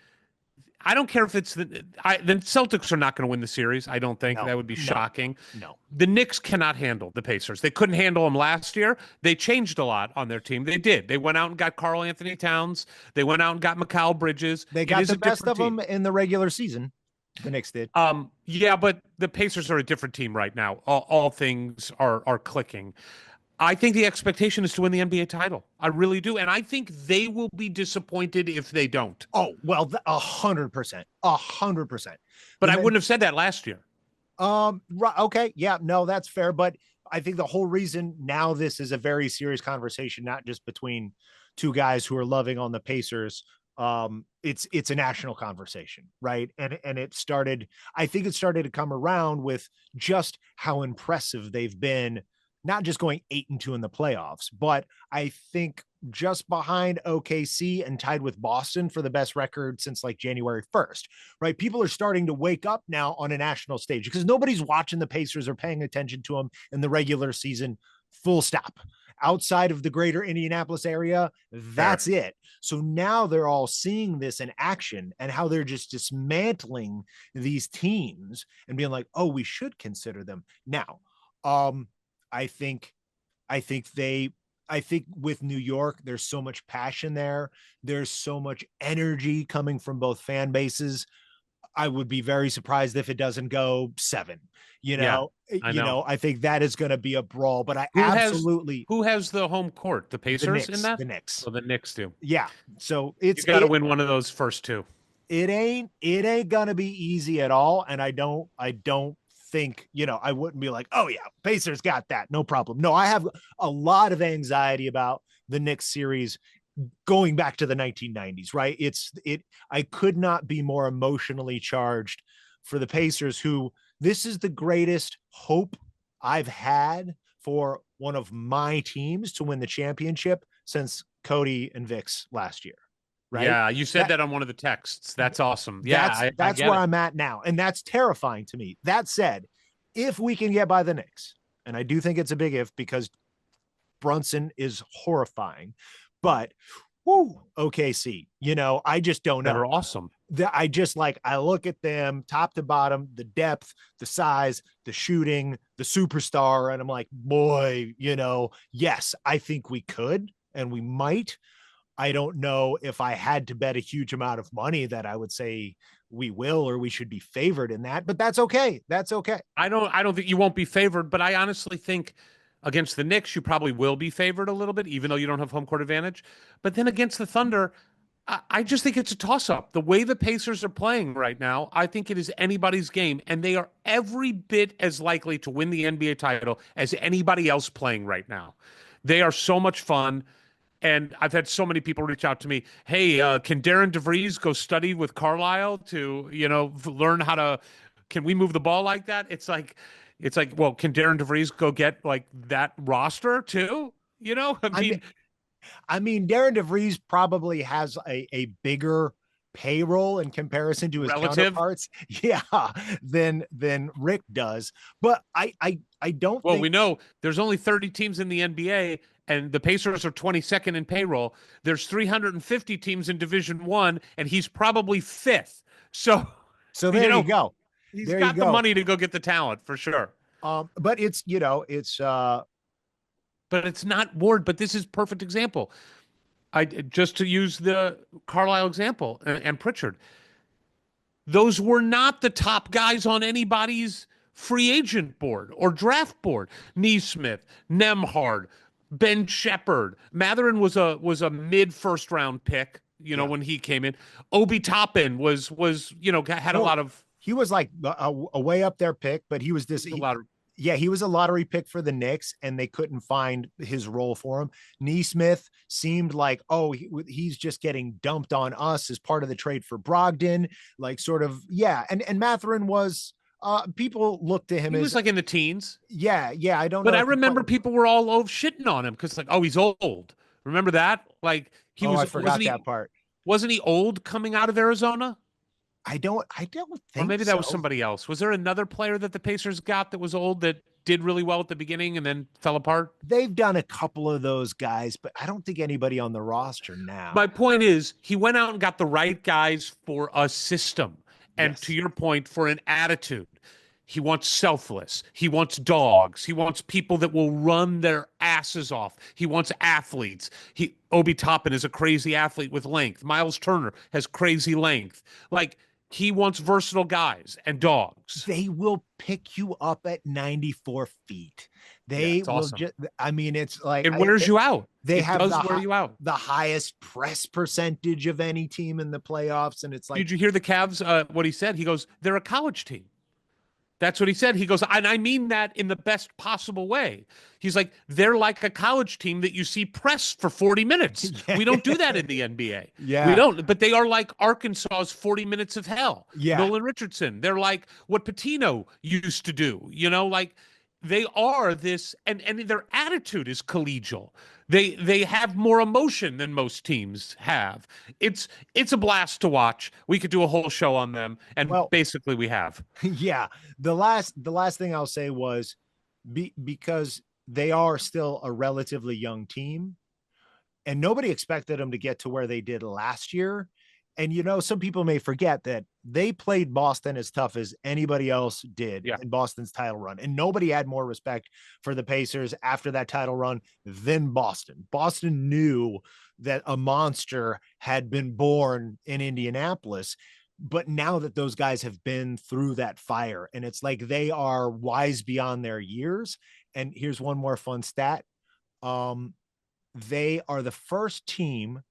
I don't care if it's the Celtics are not going to win the series. I don't think that would be shocking. No. The Knicks cannot handle the Pacers. They couldn't handle them last year. They changed a lot on their team. They did. They went out and got Karl Anthony Towns. They went out and got Mikal Bridges. They got the best of them in the regular season. The Knicks did. Yeah, but the Pacers are a different team right now. All things are clicking. I think the expectation is to win the NBA title. I really do. And I think they will be disappointed if they don't. Oh, well, 100%. 100%. But I wouldn't have said that last year. Right. Okay. Yeah, no, that's fair. But I think the whole reason now this is a very serious conversation, not just between two guys who are loving on the Pacers. It's a national conversation, right? And it started, I think it started to come around with just how impressive they've been, not just going 8-2 in the playoffs, but I think just behind OKC and tied with Boston for the best record since like January 1st, right? People are starting to wake up now on a national stage because nobody's watching the Pacers or paying attention to them in the regular season, full stop. Outside of the greater Indianapolis area, that's it. So now they're all seeing this in action and how they're just dismantling these teams and being like, oh, we should consider them. Now, I think with New York, there's so much passion there. There's so much energy coming from both fan bases. I would be very surprised if it doesn't go 7. I think that is going to be a brawl, but who has the home court? The Pacers in that? The Knicks. So the Knicks do. Yeah. So you got to win one of those first two. It ain't going to be easy at all. And I don't think, I wouldn't be like, oh yeah, Pacers got that. No problem. No, I have a lot of anxiety about the Knicks series going back to the 1990s, right? I could not be more emotionally charged for the Pacers, who this is the greatest hope I've had for one of my teams to win the championship since Cody and Vic's last year. Right? Yeah, you said that on one of the texts. That's awesome. Yeah, that's where I'm at now. And that's terrifying to me. That said, if we can get by the Knicks, and I do think it's a big if because Brunson is horrifying, but OKC, I just don't know. They're awesome. I look at them top to bottom, the depth, the size, the shooting, the superstar, and I'm like, boy, yes, I think we could and we might. I don't know if I had to bet a huge amount of money that I would say we will or we should be favored in that, but that's okay. That's okay. I don't think you won't be favored, but I honestly think against the Knicks, you probably will be favored a little bit, even though you don't have home court advantage. But then against the Thunder, I just think it's a toss-up. The way the Pacers are playing right now, I think it is anybody's game, and they are every bit as likely to win the NBA title as anybody else playing right now. They are so much fun. And I've had so many people reach out to me. Hey, can Darren DeVries go study with Carlisle to, learn how to? Can we move the ball like that? It's like, well, can Darren DeVries go get like that roster too? I mean, Darren DeVries probably has a bigger payroll in comparison to his counterparts, than Rick does. But I don't. Well, we know there's only 30 teams in the NBA. And the Pacers are 22nd in payroll. There's 350 teams in Division I, and he's probably 5th. So there you go. He's got the money to go get the talent for sure. But it's but it's not Ward. But this is perfect example. Just to use the Carlisle example and Pritchard. Those were not the top guys on anybody's free agent board or draft board. Neesmith, Nembhard, Ben Shepherd. Mathurin was a mid first round pick, when he came in. Obi Toppin was had a lot of. He was like a way up there pick, but he was he was a lottery pick for the Knicks, and they couldn't find his role for him. Neesmith seemed like, he's just getting dumped on us as part of the trade for Brogdon, like sort of, yeah. And Mathurin was. People looked to him he was like in the teens. Yeah. I don't know. But I remember people were all shitting on him because he's old. Remember that? Like I forgot that part. Wasn't he old coming out of Arizona? I don't think or maybe that was somebody else. Was there another player that the Pacers got that was old that did really well at the beginning and then fell apart? They've done a couple of those guys, but I don't think anybody on the roster now. My point is, he went out and got the right guys for a system. And Yes. to your point, for an attitude. He wants selfless. He wants dogs. He wants people that will run their asses off. He wants athletes. Obi Toppin is a crazy athlete with length. Miles Turner has crazy length. Like, he wants versatile guys and dogs. They will pick you up at 94 feet. They it's will awesome. just, I mean, it's like, It wears you out. They It have does wear you out. the highest press percentage of any team in the playoffs. And it's like, Did you hear the Cavs, what he said? He goes, they're a college team. That's what he said. He goes, and I mean that in the best possible way. He's like, they're like a college team that you see press for 40 minutes. We don't do that in the NBA. Yeah. We don't. But they are like Arkansas's 40 minutes of hell. Yeah. Nolan Richardson. They're like what Patino used to do. You know, like they are this, and their attitude is collegial. They have more emotion than most teams have. It's a blast to watch. We could do a whole show on them, and basically we have. Yeah. The last thing I'll say was because they are still a relatively young team, and nobody expected them to get to where they did last year. And, you know, some people may forget that they played Boston as tough as anybody else did in Boston's title run. And nobody had more respect for the Pacers after that title run than Boston. Boston knew that a monster had been born in Indianapolis. But now that those guys have been through that fire, and it's like they are wise beyond their years. And here's one more fun stat. They are the first team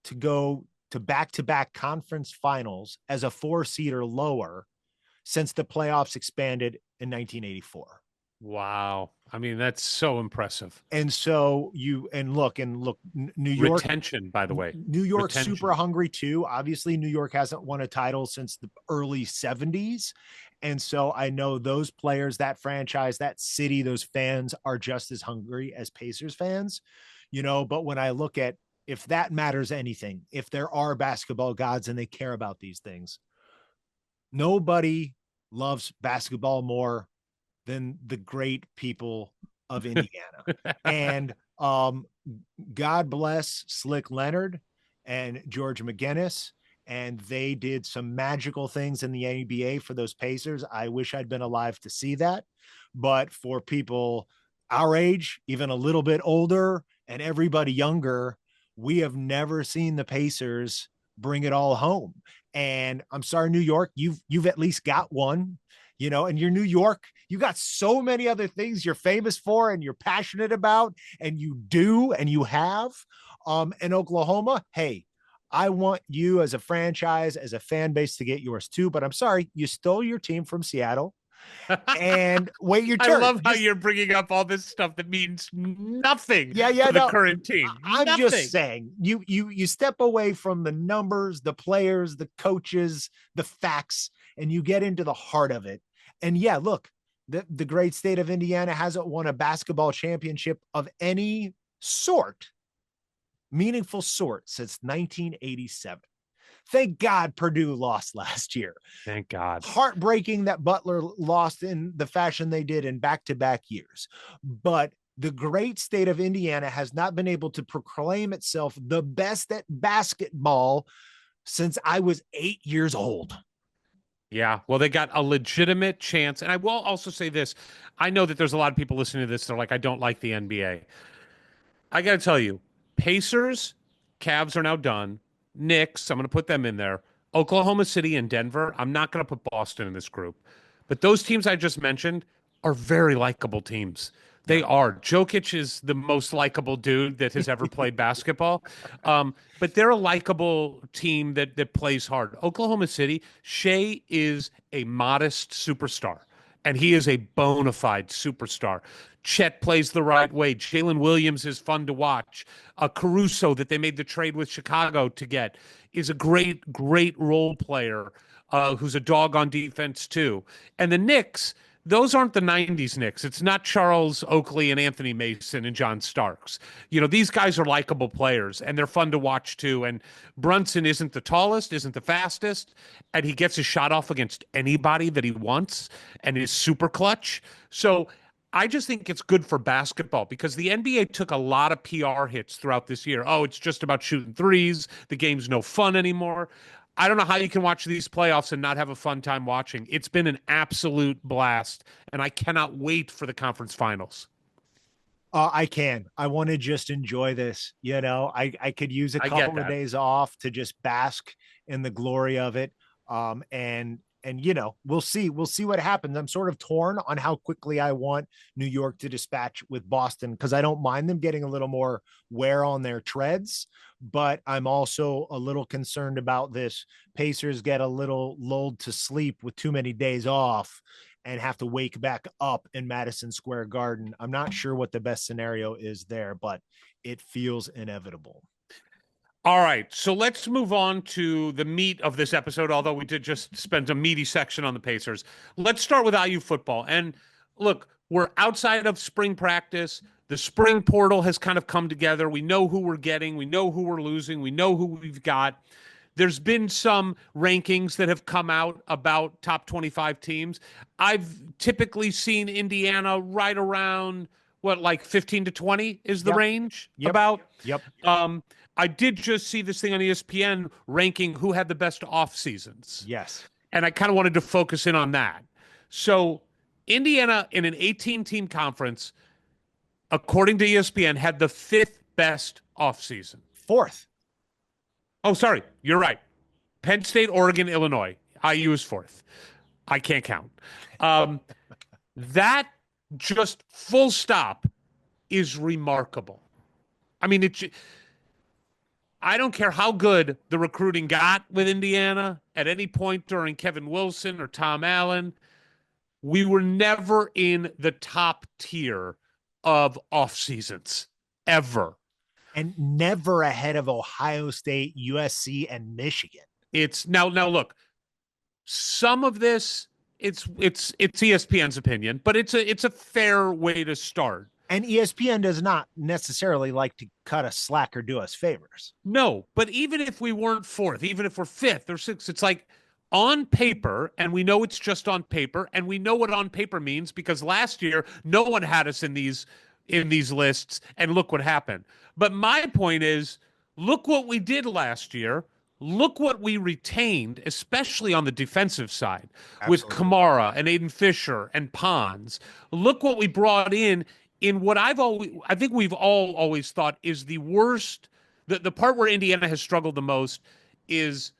to go to back-to-back conference finals as a 4-seed or lower since the playoffs expanded in 1984. Wow. I mean, that's so impressive. And so look, New York retention, by the way, New York's super hungry too. Obviously, New York hasn't won a title since the early 70s. And so I know those players, that franchise, that city, those fans are just as hungry as Pacers fans, you know, but when I look at, if that matters anything, if there are basketball gods and they care about these things, nobody loves basketball more than the great people of Indiana. And God bless Slick Leonard and George McGinnis. And they did some magical things in the NBA for those Pacers. I wish I'd been alive to see that. But for people our age, even a little bit older, and everybody younger, we have never seen the Pacers bring it all home. And I'm sorry, New York, you've at least got one, you know, and you're New York. You got so many other things you're famous for and you're passionate about, and you do, and you have. In Oklahoma, hey, I want you as a franchise, as a fan base, to get yours too. But I'm sorry, you stole your team from Seattle. And wait your turn. I love how you're bringing up all this stuff that means nothing to the current team. I'm nothing. just saying, you step away from the numbers, the players, the coaches, the facts, and you get into the heart of it. And yeah, look, the great state of Indiana hasn't won a basketball championship of any sort, meaningful sort, since 1987. Thank God Purdue lost last year. Thank God. Heartbreaking that Butler lost in the fashion they did in back-to-back years. But the great state of Indiana has not been able to proclaim itself the best at basketball since I was 8 years old. Yeah, well, they got a legitimate chance. And I will also say this. I know that there's a lot of people listening to this that are like, I don't like the NBA. I got to tell you, Pacers, Cavs are now done. Knicks, I'm going to put them in there. Oklahoma City and Denver, I'm not going to put Boston in this group. But those teams I just mentioned are very likable teams. They are. Jokic is the most likable dude that has ever played basketball. But they're a likable team that plays hard. Oklahoma City, Shea is a modest superstar, and he is a bona fide superstar. Chet plays the right way. Jalen Williams is fun to watch. Caruso, that they made the trade with Chicago to get, is a great role player who's a dog on defense too. And the Knicks, those aren't the 90s Knicks. It's not Charles Oakley and Anthony Mason and John Starks. You know, these guys are likable players, and they're fun to watch too. And Brunson isn't the tallest, isn't the fastest, and he gets his shot off against anybody that he wants and is super clutch. So I just think it's good for basketball because the NBA took a lot of PR hits throughout this year. Oh, it's just about shooting threes. The game's no fun anymore. I don't know how you can watch these playoffs and not have a fun time watching. It's been an absolute blast, and I cannot wait for the conference finals. I can. I want to just enjoy this. I could use a I get couple of that. days off to just bask in the glory of it. And we'll see. We'll see what happens. I'm sort of torn on how quickly I want New York to dispatch with Boston because I don't mind them getting a little more wear on their treads, but I'm also a little concerned about this. Pacers get a little lulled to sleep with too many days off and have to wake back up in Madison Square Garden. I'm not sure what the best scenario is there, but it feels inevitable. All right, so let's move on to the meat of this episode, although we did just spend a meaty section on the Pacers. Let's start with IU football. And look, we're outside of spring practice. The spring portal has kind of come together. We know who we're getting. We know who we're losing. We know who we've got. There's been some rankings that have come out about top 25 teams. I've typically seen Indiana right around like 15 to 20 is the range about. Yep. I did just see this thing on ESPN ranking who had the best off seasons. Yes. And I kind of wanted to focus in on that. So Indiana in an 18-team conference, according to ESPN, had the 5th best off season. 4th. Oh, sorry. You're right. Penn State, Oregon, Illinois. IU is 4th. I can't count. That just full stop is remarkable. I mean, I don't care how good the recruiting got with Indiana at any point during Kevin Wilson or Tom Allen. We were never in the top tier of off seasons ever. And never ahead of Ohio State, USC, and Michigan. It's now look, some of this it's ESPN's opinion, but it's a fair way to start. And ESPN does not necessarily like to cut us slack or do us favors. No, but even if we weren't 4th, even if we're 5th or 6th, it's like on paper, and we know it's just on paper, and we know what on paper means because last year no one had us in these lists, and look what happened. But my point is, look what we did last year. Look what we retained, especially on the defensive side. Absolutely. With Kamara and Aiden Fisher and Pons. Look what we brought in what I think we've all always thought is the worst. The part where Indiana has struggled the most is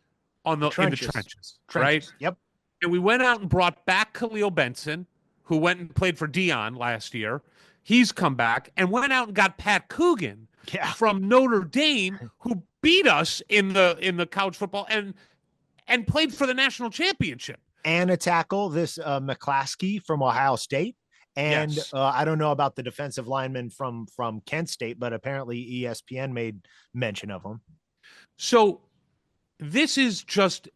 in the trenches, right? Yep. And we went out and brought back Khalil Benson, who went and played for Dion last year. He's come back and went out and got Pat Coogan from Notre Dame, who beat us in the college football and played for the national championship. And a tackle, this McClaskey from Ohio State. And yes. I don't know about the defensive lineman from Kent State, but apparently ESPN made mention of him. So this is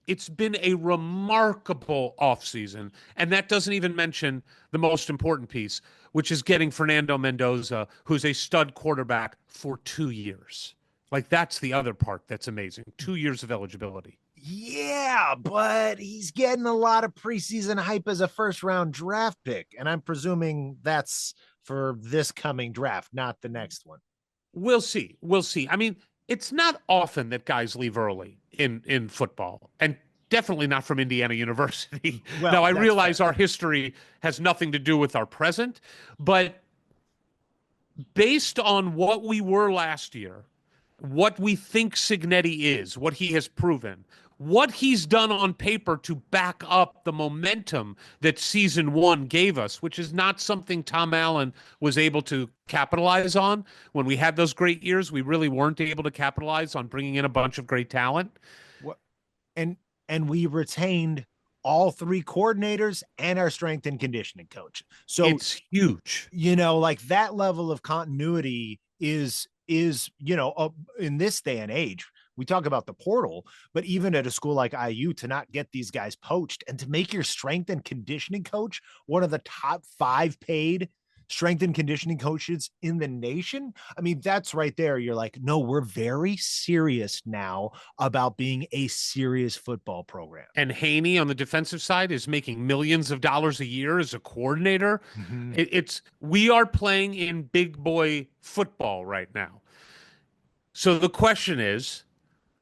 it's been a remarkable offseason. And that doesn't even mention the most important piece, which is getting Fernando Mendoza, who's a stud quarterback for 2 years. Like, that's the other part that's amazing. 2 years of eligibility. Yeah, but he's getting a lot of preseason hype as a first-round draft pick, and I'm presuming that's for this coming draft, not the next one. We'll see. I mean, it's not often that guys leave early in football, and definitely not from Indiana University. Well, now, I realize our history has nothing to do with our present, but based on what we were last year, what we think Cignetti is, what he has proven, what he's done on paper to back up the momentum that season 1 gave us, which is not something Tom Allen was able to capitalize on. When we had those great years, we really weren't able to capitalize on bringing in a bunch of great talent. And we retained all 3 coordinators and our strength and conditioning coach. So it's huge. Like that level of continuity is in this day and age. We talk about the portal, but even at a school like IU, to not get these guys poached and to make your strength and conditioning coach one of the top 5 paid strength and conditioning coaches in the nation. I mean, that's right there. You're like, no, we're very serious now about being a serious football program. And Haney on the defensive side is making millions of dollars a year as a coordinator. We are playing in big boy football right now. So the question is,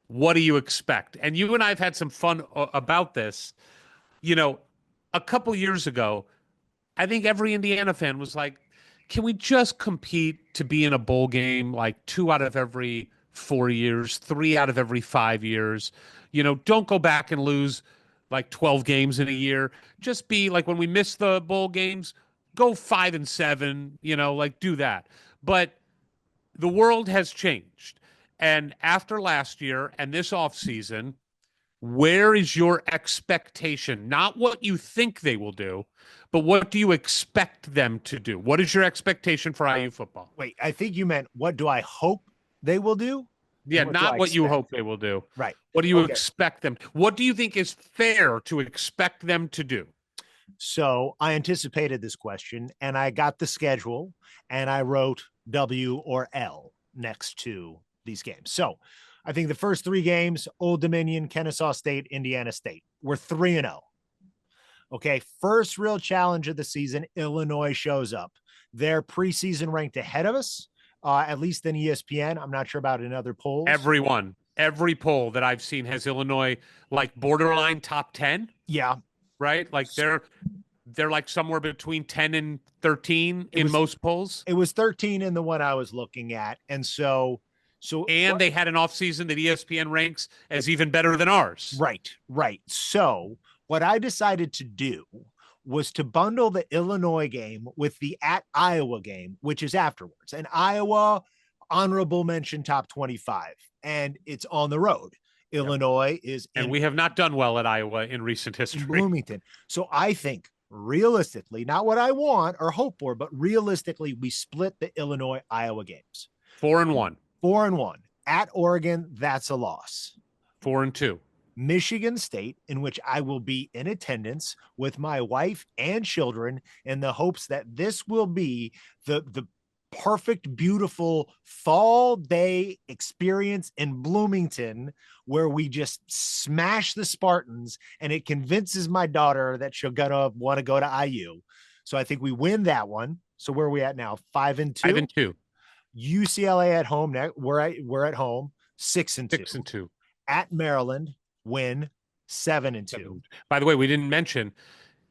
what do you expect? And you and I have had some fun about this. You know, a couple years ago, I think every Indiana fan was like, can we just compete to be in a bowl game like 2 out of every 4 years, 3 out of every 5 years? You know, don't go back and lose like 12 games in a year. Just be like, when we miss the bowl games, go 5-7, you know, like do that. But the world has changed. And after last year and this offseason, where is your expectation? Not what you think they will do, but what do you expect them to do? What is your expectation for IU football? Wait, I think you meant, what do I hope they will do? Yeah, what not what you hope they will do. Right. What do you expect them? What do you think is fair to expect them to do? So I anticipated this question, and I got the schedule, and I wrote W or L next to these games. So I think the first 3 games, Old Dominion, Kennesaw State, Indiana State, we're 3-0. Okay, first real challenge of the season, Illinois shows up. They're preseason ranked ahead of us, at least in ESPN. I'm not sure about in other polls. Every poll that I've seen has Illinois like borderline top 10. Yeah. Right? Like they're like somewhere between 10 and 13 in most polls. It was 13 in the one I was looking at. And and they had an offseason that ESPN ranks as even better than ours. Right. So what I decided to do was to bundle the Illinois game with the at Iowa game, which is afterwards. And Iowa, honorable mention, top 25, and it's on the road. Illinois is and we have not done well at Iowa in recent history. Bloomington. So I think realistically, not what I want or hope for, but realistically, we split the Illinois-Iowa games. 4-1. 4-1. At Oregon, that's a loss. 4-2. Michigan State, in which I will be in attendance with my wife and children in the hopes that this will be the perfect, beautiful fall day experience in Bloomington where we just smash the Spartans, and it convinces my daughter that she'll want to go to IU. So I think we win that one. So where are we at now? 5-2. 5-2. UCLA at home. We're at home. 6-2. 6-2. At Maryland, win 7-2. By the way, we didn't mention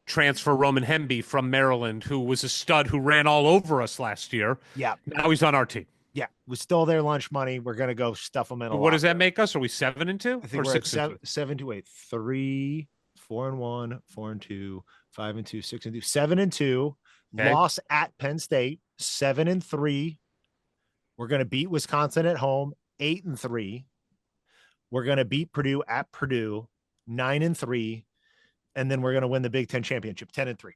transfer Roman Hemby from Maryland, who was a stud who ran all over us last year. Yeah. Now he's on our team. Yeah. We stole their lunch money. We're going to go stuff them in a What does that make us? Are we 7-2? I think we're 7-8, 3, 4-1, 4-2, 5-2, 6-2, 7-2. Okay. Loss at Penn State, 7-3. We're going to beat Wisconsin at home, 8-3. We're going to beat Purdue at Purdue, 9-3. And then we're going to win the Big Ten championship, 10-3.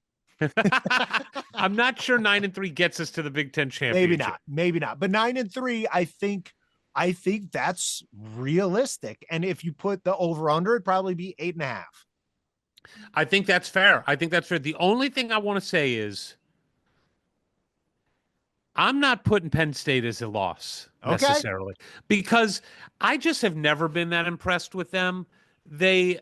I'm not sure 9-3 gets us to the Big Ten championship. Maybe not. But 9-3, I think that's realistic. And if you put the over under, it'd probably be 8.5. I think that's fair. The only thing I want to say is I'm not putting Penn State as a loss necessarily, because I just have never been that impressed with them. They,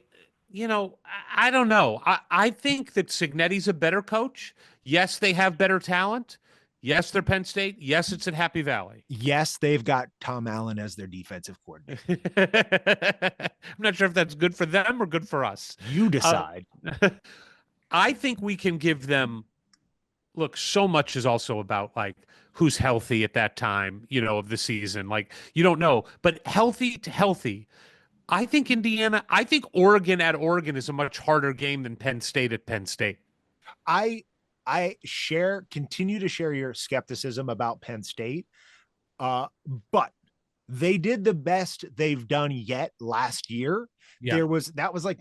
I don't know. I think that Cignetti's a better coach. Yes, they have better talent. Yes, they're Penn State. Yes, it's at Happy Valley. Yes, they've got Tom Allen as their defensive coordinator. I'm not sure if that's good for them or good for us. You decide. I think we can give them, look, so much is also about like who's healthy at that time, of the season. Like, you don't know, but healthy to healthy. I think Oregon at Oregon is a much harder game than Penn State at Penn State. I continue to share your skepticism about Penn State, but they did the best they've done yet last year. Yeah. That was like,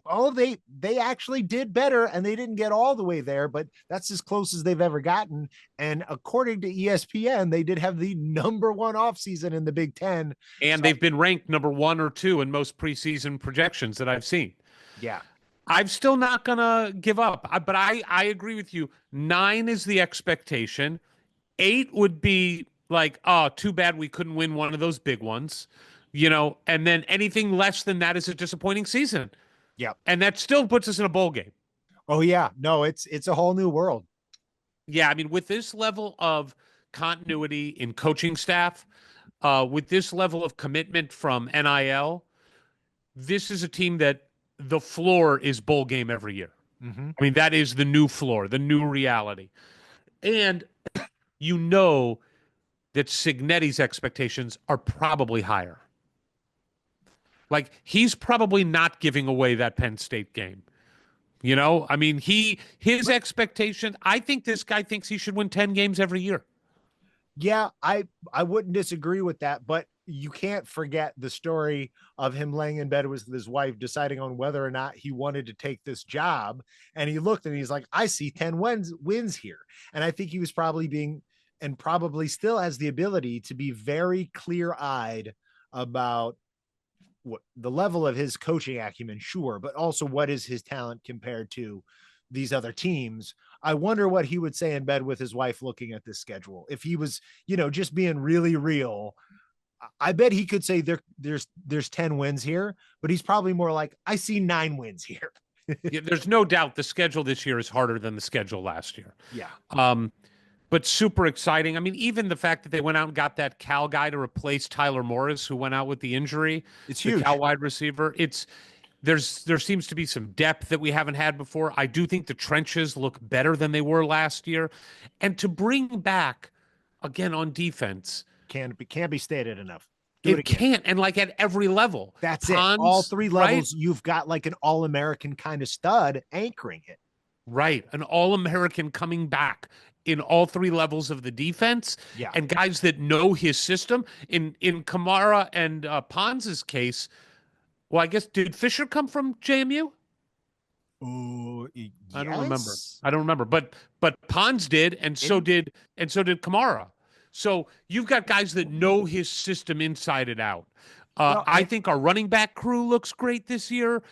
they actually did better, and they didn't get all the way there, but that's as close as they've ever gotten. And according to ESPN, they did have the number 1 offseason in the Big Ten. And they've been ranked number 1 or 2 in most preseason projections that I've seen. Yeah. I'm still not going to give up, but I agree with you. 9 is the expectation. 8 would be like, oh, too bad we couldn't win one of those big ones, and then anything less than that is a disappointing season. Yeah. And that still puts us in a bowl game. Oh yeah. No, it's a whole new world. Yeah, I mean, with this level of continuity in coaching staff, with this level of commitment from NIL, this is a team that the floor is bowl game every year. Mm-hmm. I mean, that is the new floor, the new reality. And you know that Signetti's expectations are probably higher. Like, he's probably not giving away that Penn State game. I mean, his expectation, I think this guy thinks he should win 10 games every year. Yeah, I wouldn't disagree with that, but you can't forget the story of him laying in bed with his wife, deciding on whether or not he wanted to take this job. And he looked and he's like, I see 10 wins here. And I think he was probably and probably still has the ability to be very clear-eyed about what the level of his coaching acumen, sure, but also what is his talent compared to these other teams. I wonder what he would say in bed with his wife looking at this schedule. If he was, just being really real, I bet he could say there's 10 wins here, but he's probably more like, I see 9 wins here. Yeah, there's no doubt the schedule this year is harder than the schedule last year. Yeah. But super exciting. I mean, even the fact that they went out and got that Cal guy to replace Tyler Morris, who went out with the injury, it's the huge. Cal wide receiver. There seems to be some depth that we haven't had before. I do think the trenches look better than they were last year. And to bring back, again, on defense, can't be stated enough. It can't. And like at every level. That's Pons, it. All 3 levels, right? You've got like an all-American kind of stud anchoring it. Right. An all-American coming back in all 3 levels of the defense. Yeah. And guys that know his system. In Kamara and Pons' case, well, I guess, did Fisher come from JMU? Oh, yes. I don't remember. But Pons did, and so did Kamara. So you've got guys that know his system inside and out. I think our running back crew looks great this year.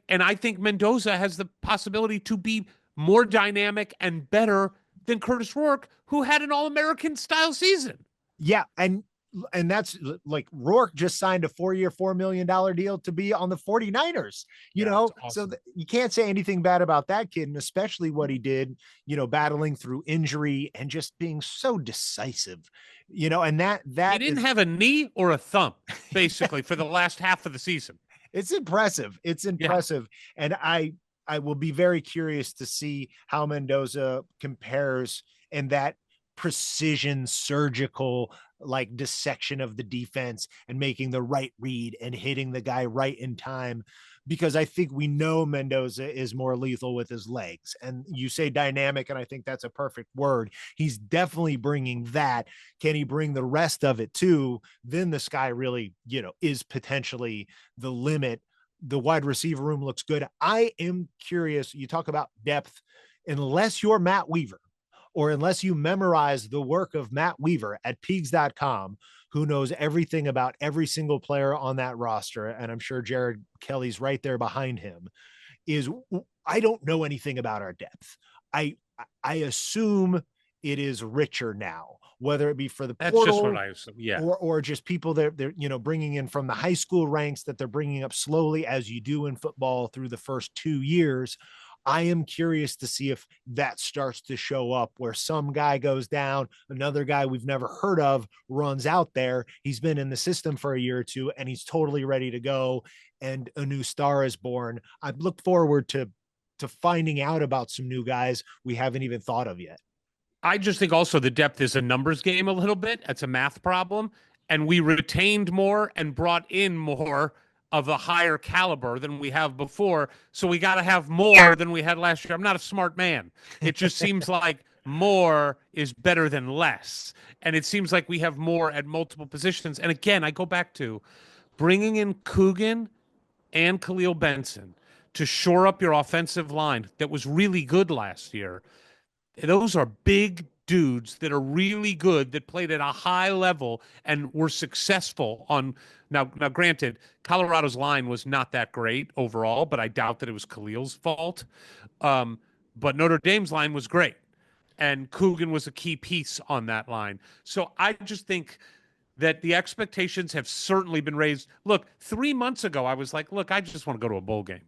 And I think Mendoza has the possibility to be more dynamic and better than Curtis Rourke, who had an All-American style season. Yeah, and that's like Rourke just signed a 4-year, $4 million deal to be on the 49ers, Awesome. So you can't say anything bad about that kid, and especially what he did, battling through injury and just being so decisive, and that he didn't have a knee or a thumb basically for the last half of the season. It's impressive. Yeah. And I will be very curious to see how Mendoza compares in that precision, surgical, like dissection of the defense and making the right read and hitting the guy right in time, because I think we know Mendoza is more lethal with his legs. And you say dynamic, and I think that's a perfect word. He's definitely bringing that. Can he bring the rest of it too? Then the sky really, is potentially the limit. The wide receiver room looks good. I am curious. You talk about depth, unless you're Matt Weaver, or unless you memorize the work of Matt Weaver at Peegs.com, who knows everything about every single player on that roster, and I'm sure Jared Kelly's right there behind him, I don't know anything about our depth. I assume it is richer now, whether it be for the That's portal, just what I assume. Yeah. or just people that they're bringing in from the high school ranks that they're bringing up slowly, as you do in football through the first 2 years. I am curious to see if that starts to show up, where some guy goes down, another guy we've never heard of runs out there. He's been in the system for a year or 2 and he's totally ready to go, and a new star is born. I look forward to finding out about some new guys we haven't even thought of yet. I just think also the depth is a numbers game a little bit. It's a math problem. And we retained more and brought in more of a higher caliber than we have before. So we got to have more than we had last year. I'm not a smart man. It just seems like more is better than less. And it seems like we have more at multiple positions. And again, I go back to bringing in Coogan and Khalil Benson to shore up your offensive line that was really good last year. Those are big dudes that are really good, that played at a high level and were successful on. Now, granted, Colorado's line was not that great overall, but I doubt that it was Khalil's fault. But Notre Dame's line was great. and Coogan was a key piece on that line. So I just think that the expectations have certainly been raised. Look, 3 months ago, I was like, look, I just want to go to a bowl game.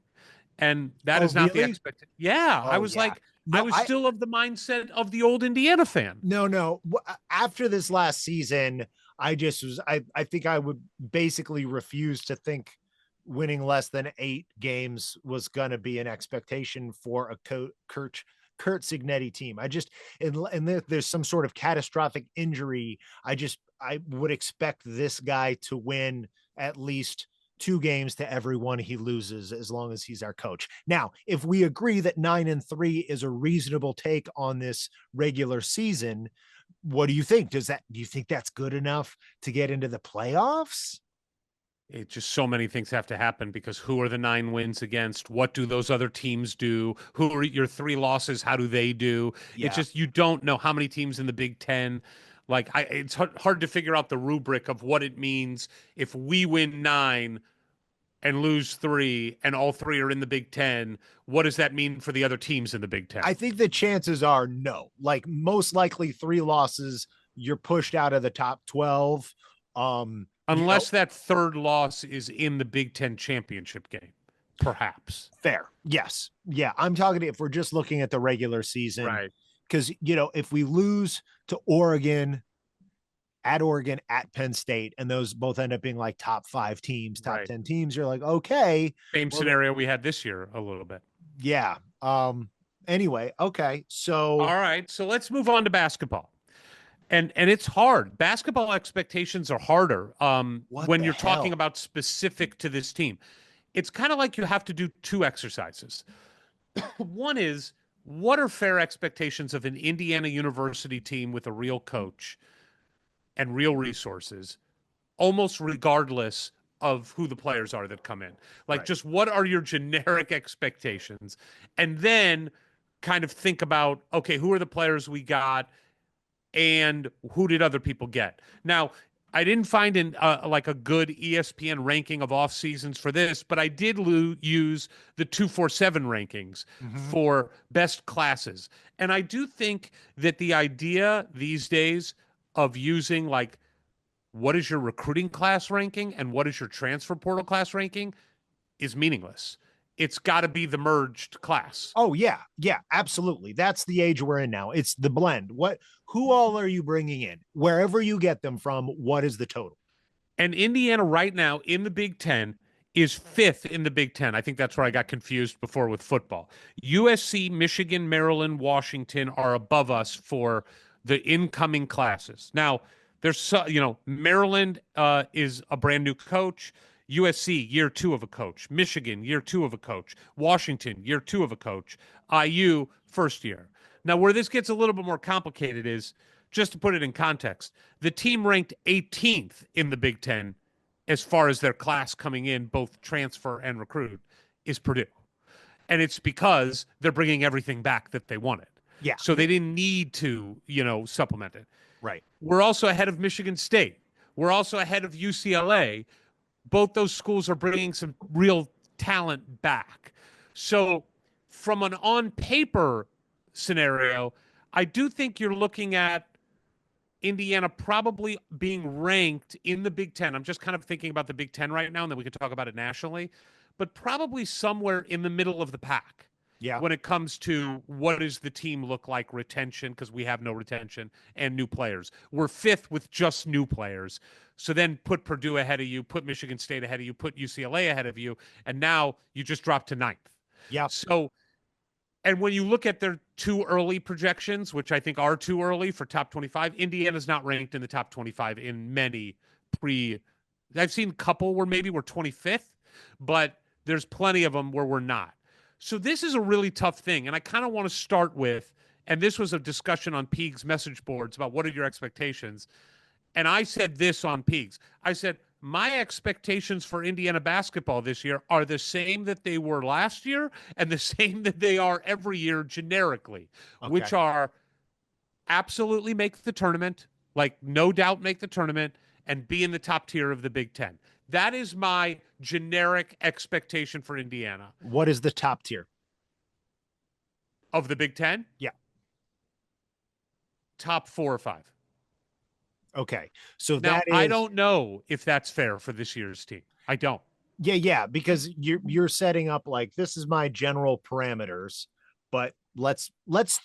And that is not the really? expectation. Yeah. I Oh, was yeah. like, I No, was still of the mindset of the old Indiana fan. No. After this last season, I just was, I think I would basically refuse to think winning less than 8 games was going to be an expectation for a Kurt Signetti team. I just, and there's some sort of catastrophic injury. I would expect this guy to win at least 2 games to every one he loses, as long as he's our coach. Now, if we agree that 9-3 is a reasonable take on this regular season, what do you think? Do you think that's good enough to get into the playoffs? It just so many things have to happen, because who are the 9 wins against? What do those other teams do? Who are your 3 losses? How do they do? Yeah. It's just, you don't know how many teams in the Big Ten. Like, it's hard to figure out the rubric of what it means if we win 9 and lose 3 and all 3 are in the Big Ten. What does that mean for the other teams in the Big Ten? I think the chances are no. Like, most likely 3 losses, you're pushed out of the top 12. Unless that third loss is in the Big Ten championship game, perhaps. Fair. Yes. Yeah. I'm talking, if we're just looking at the regular season, Right. Because, if we lose to Oregon, at Penn State, and those both end up being like top 5 teams, top Right. 10 teams, you're like, okay. Same scenario we had this year a little bit. Yeah. Anyway. Okay. So, All right. So let's move on to basketball. And it's hard. Basketball expectations are harder when you're talking about specific to this team. It's kind of like you have to do 2 exercises. One is, what are fair expectations of an Indiana University team with a real coach and real resources, almost regardless of who the players are that come in? Like, Right. just what are your generic expectations? And then kind of think about, okay, who are the players we got? And who did other people get? Now, I didn't find like a good ESPN ranking of off seasons for this, but I did use the 247 rankings for best classes. And I do think that the idea these days of using, like, what is your recruiting class ranking and what is your transfer portal class ranking is meaningless. It's got to be the merged class. oh yeah, absolutely. That's the age we're in now. It's the blend. Who all are you bringing in? Wherever you get them from, what is the total? And Indiana right now in the Big Ten is 5th in the Big Ten. I think that's where I got confused before with football. USC, Michigan, Maryland, Washington are above us for the incoming classes. Now, there's, Maryland is a brand new coach. USC, year 2 of a coach. Michigan, year 2 of a coach. Washington, year 2 of a coach. IU, first year. Now, where this gets a little bit more complicated is, just to put it in context, the team ranked 18th in the Big Ten as far as their class coming in, both transfer and recruit, is Purdue. And it's because they're bringing everything back that they wanted. Yeah. So they didn't need to, supplement it. Right. We're also ahead of Michigan State. We're also ahead of UCLA. Both those schools are bringing some real talent back. So from an on-paper scenario, I do think you're looking at Indiana probably being ranked in the Big Ten. I'm just kind of thinking about the Big Ten right now, and then we can talk about it nationally, but probably somewhere in the middle of the pack. Yeah. When it comes to what does the team look like, retention, because we have no retention, and new players. We're 5th with just new players. So then put Purdue ahead of you, put Michigan State ahead of you, put UCLA ahead of you, and now you just drop to 9th. Yeah. So, and when you look at their 2 early projections, which I think are too early for top 25, Indiana's not ranked in the top 25 in many I've seen a couple where maybe we're 25th, but there's plenty of them where we're not. So this is a really tough thing. And I kind of want to start with, and this was a discussion on Peag's message boards about what are your expectations. And I said this on Peag's. I said, my expectations for Indiana basketball this year are the same that they were last year and the same that they are every year generically, which are absolutely make the tournament, like no doubt make the tournament, and be in the top tier of the Big Ten. That is my generic expectation for Indiana. What is the top tier of the Big Ten? Yeah. top 4 or 5. Okay. So Now, that is, I don't know if that's fair for this year's team. I don't. yeah, because you're setting up like, this is my general parameters, but let's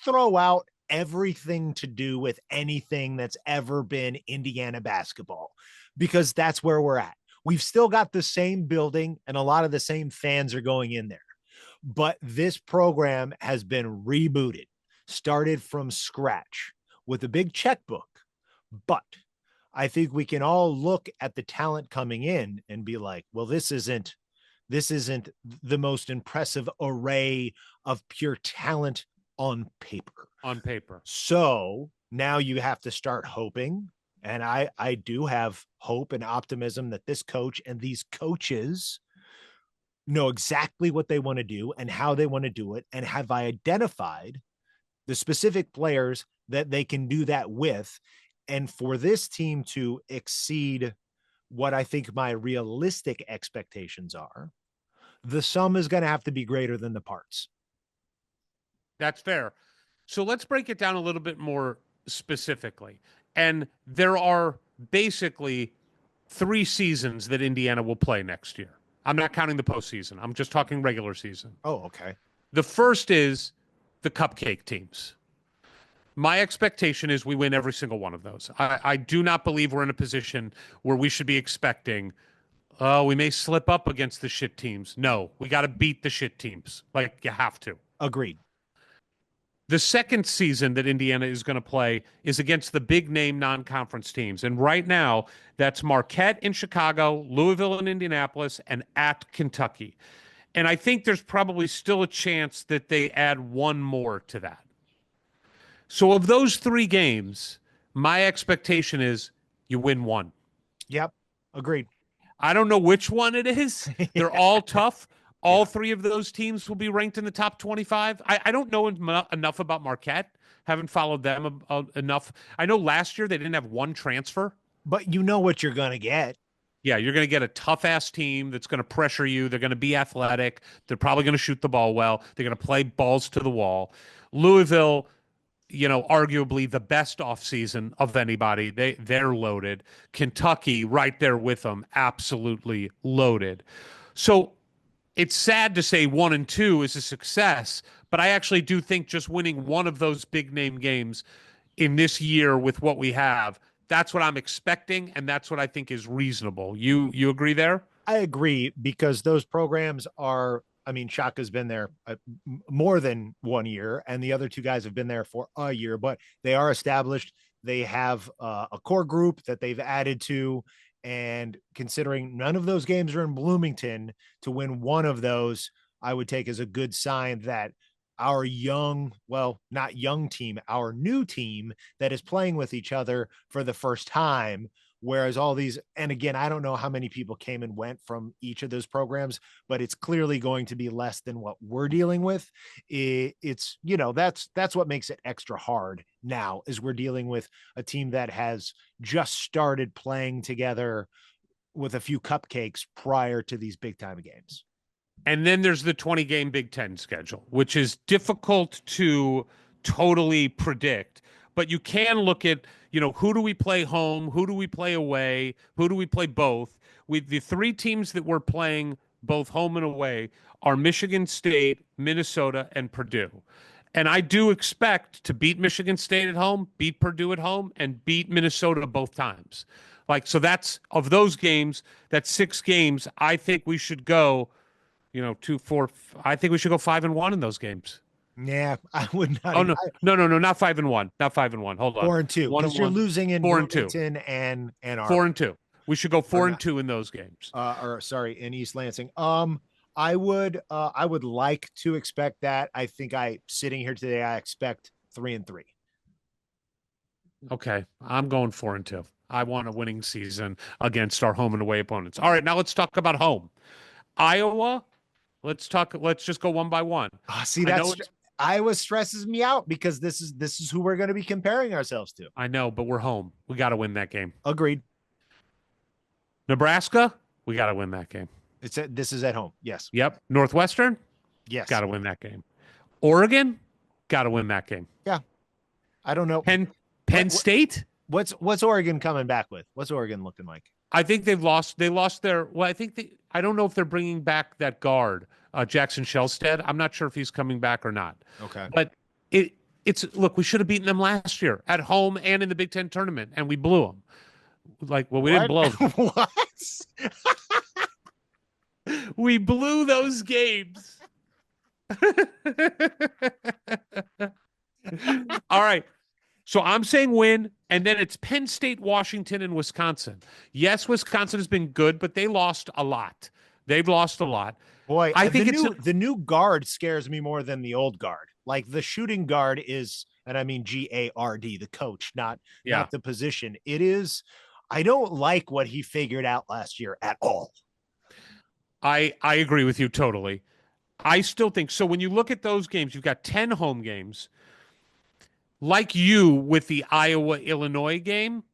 throw out everything to do with anything that's ever been Indiana basketball, because that's where we're at. We've still got the same building and a lot of the same fans are going in there, but this program has been rebooted, started from scratch with a big checkbook. But I think we can all look at the talent coming in and be like, well, this isn't the most impressive array of pure talent on paper. On paper. So now you have to start hoping. And I do have hope and optimism that this coach and these coaches know exactly what they want to do and how they want to do it, and have identified the specific players that they can do that with. And for this team to exceed what I think my realistic expectations are, the sum is going to have to be greater than the parts. That's fair. So let's break it down a little bit more specifically. And there are basically 3 seasons that Indiana will play next year. I'm not counting the postseason. I'm just talking regular season. Oh, okay. The first is the cupcake teams. My expectation is we win every single one of those. I do not believe we're in a position where we should be expecting, oh, we may slip up against the shit teams. No, we got to beat the shit teams. Like, you have to. Agreed. The second season that Indiana is going to play is against the big name non-conference teams. And right now, that's Marquette in Chicago, Louisville in Indianapolis, and at Kentucky. And I think there's probably still a chance that they add one more to that. So of those 3 games, my expectation is you win one. Yep. Agreed. I don't know which one it is. They're all tough. All 3 of those teams will be ranked in the top 25. I don't know enough about Marquette. Haven't followed them enough. I know last year they didn't have one transfer. But you know what you're going to get. Yeah, you're going to get a tough-ass team that's going to pressure you. They're going to be athletic. They're probably going to shoot the ball well. They're going to play balls to the wall. Louisville, arguably the best offseason of anybody. They're loaded. Kentucky, right there with them, absolutely loaded. So it's sad to say 1 and 2 is a success, but I actually do think just winning one of those big name games in this year with what we have, that's what I'm expecting, and that's what I think is reasonable. You agree there? I agree, because those programs are, Shaka's been there more than 1 year, and the other 2 guys have been there for a year, but they are established. They have a core group that they've added to, and considering none of those games are in Bloomington, to win one of those, I would take as a good sign that our not young team, our new team that is playing with each other for the first time. Whereas all these, and again, I don't know how many people came and went from each of those programs, but it's clearly going to be less than what we're dealing with. It's, that's what makes it extra hard now, is we're dealing with a team that has just started playing together with a few cupcakes prior to these big time games. And then there's the 20-game Big Ten schedule, which is difficult to totally predict. But you can look at, who do we play home? Who do we play away? Who do we play both? With the 3 teams that we're playing both home and away are Michigan State, Minnesota, and Purdue. And I do expect to beat Michigan State at home, beat Purdue at home, and beat Minnesota both times. So that's, of those games, that's 6 games. I think we should go, 2, 4. I think we should go 5-1 in those games. Yeah, I would not. Oh, no, not 5-1. Not 5-1. Hold on. 4-2. Because you're losing in 4-2 and Ann Arbor. 4-2. We should go 4-2 in those games. In East Lansing. I would like to expect that. I think sitting here today, I expect 3-3. Okay, I'm going 4-2. I want a winning season against our home and away opponents. All right, now let's talk about home. Iowa. Let's just go one by one. Iowa stresses me out, because this is who we're going to be comparing ourselves to. I know, but we're home. We got to win that game. Agreed. Nebraska, we got to win that game. This is at home. Yes. Yep. Northwestern, yes. Got to win that game. Oregon, got to win that game. Yeah. I don't know. Penn State. What's Oregon coming back with? What's Oregon looking like? I think they lost their. Well, I don't know if they're bringing back that guard, Jackson Shellstead. I'm not sure if he's coming back or not. Okay. But look, we should have beaten them last year at home and in the Big Ten tournament, and we blew them. We didn't blow them. What? We blew those games. All right. So I'm saying win, and then it's Penn State, Washington, and Wisconsin. Yes, Wisconsin has been good, but they lost a lot. They've lost a lot. Boy, I think the new guard scares me more than the old guard. Like the shooting guard is, and I mean GARD, the coach, not the position. It is. I don't like what he figured out last year at all. I agree with you totally. I still think so. When you look at those games, you've got 10 home games. Like you with the Iowa-Illinois game,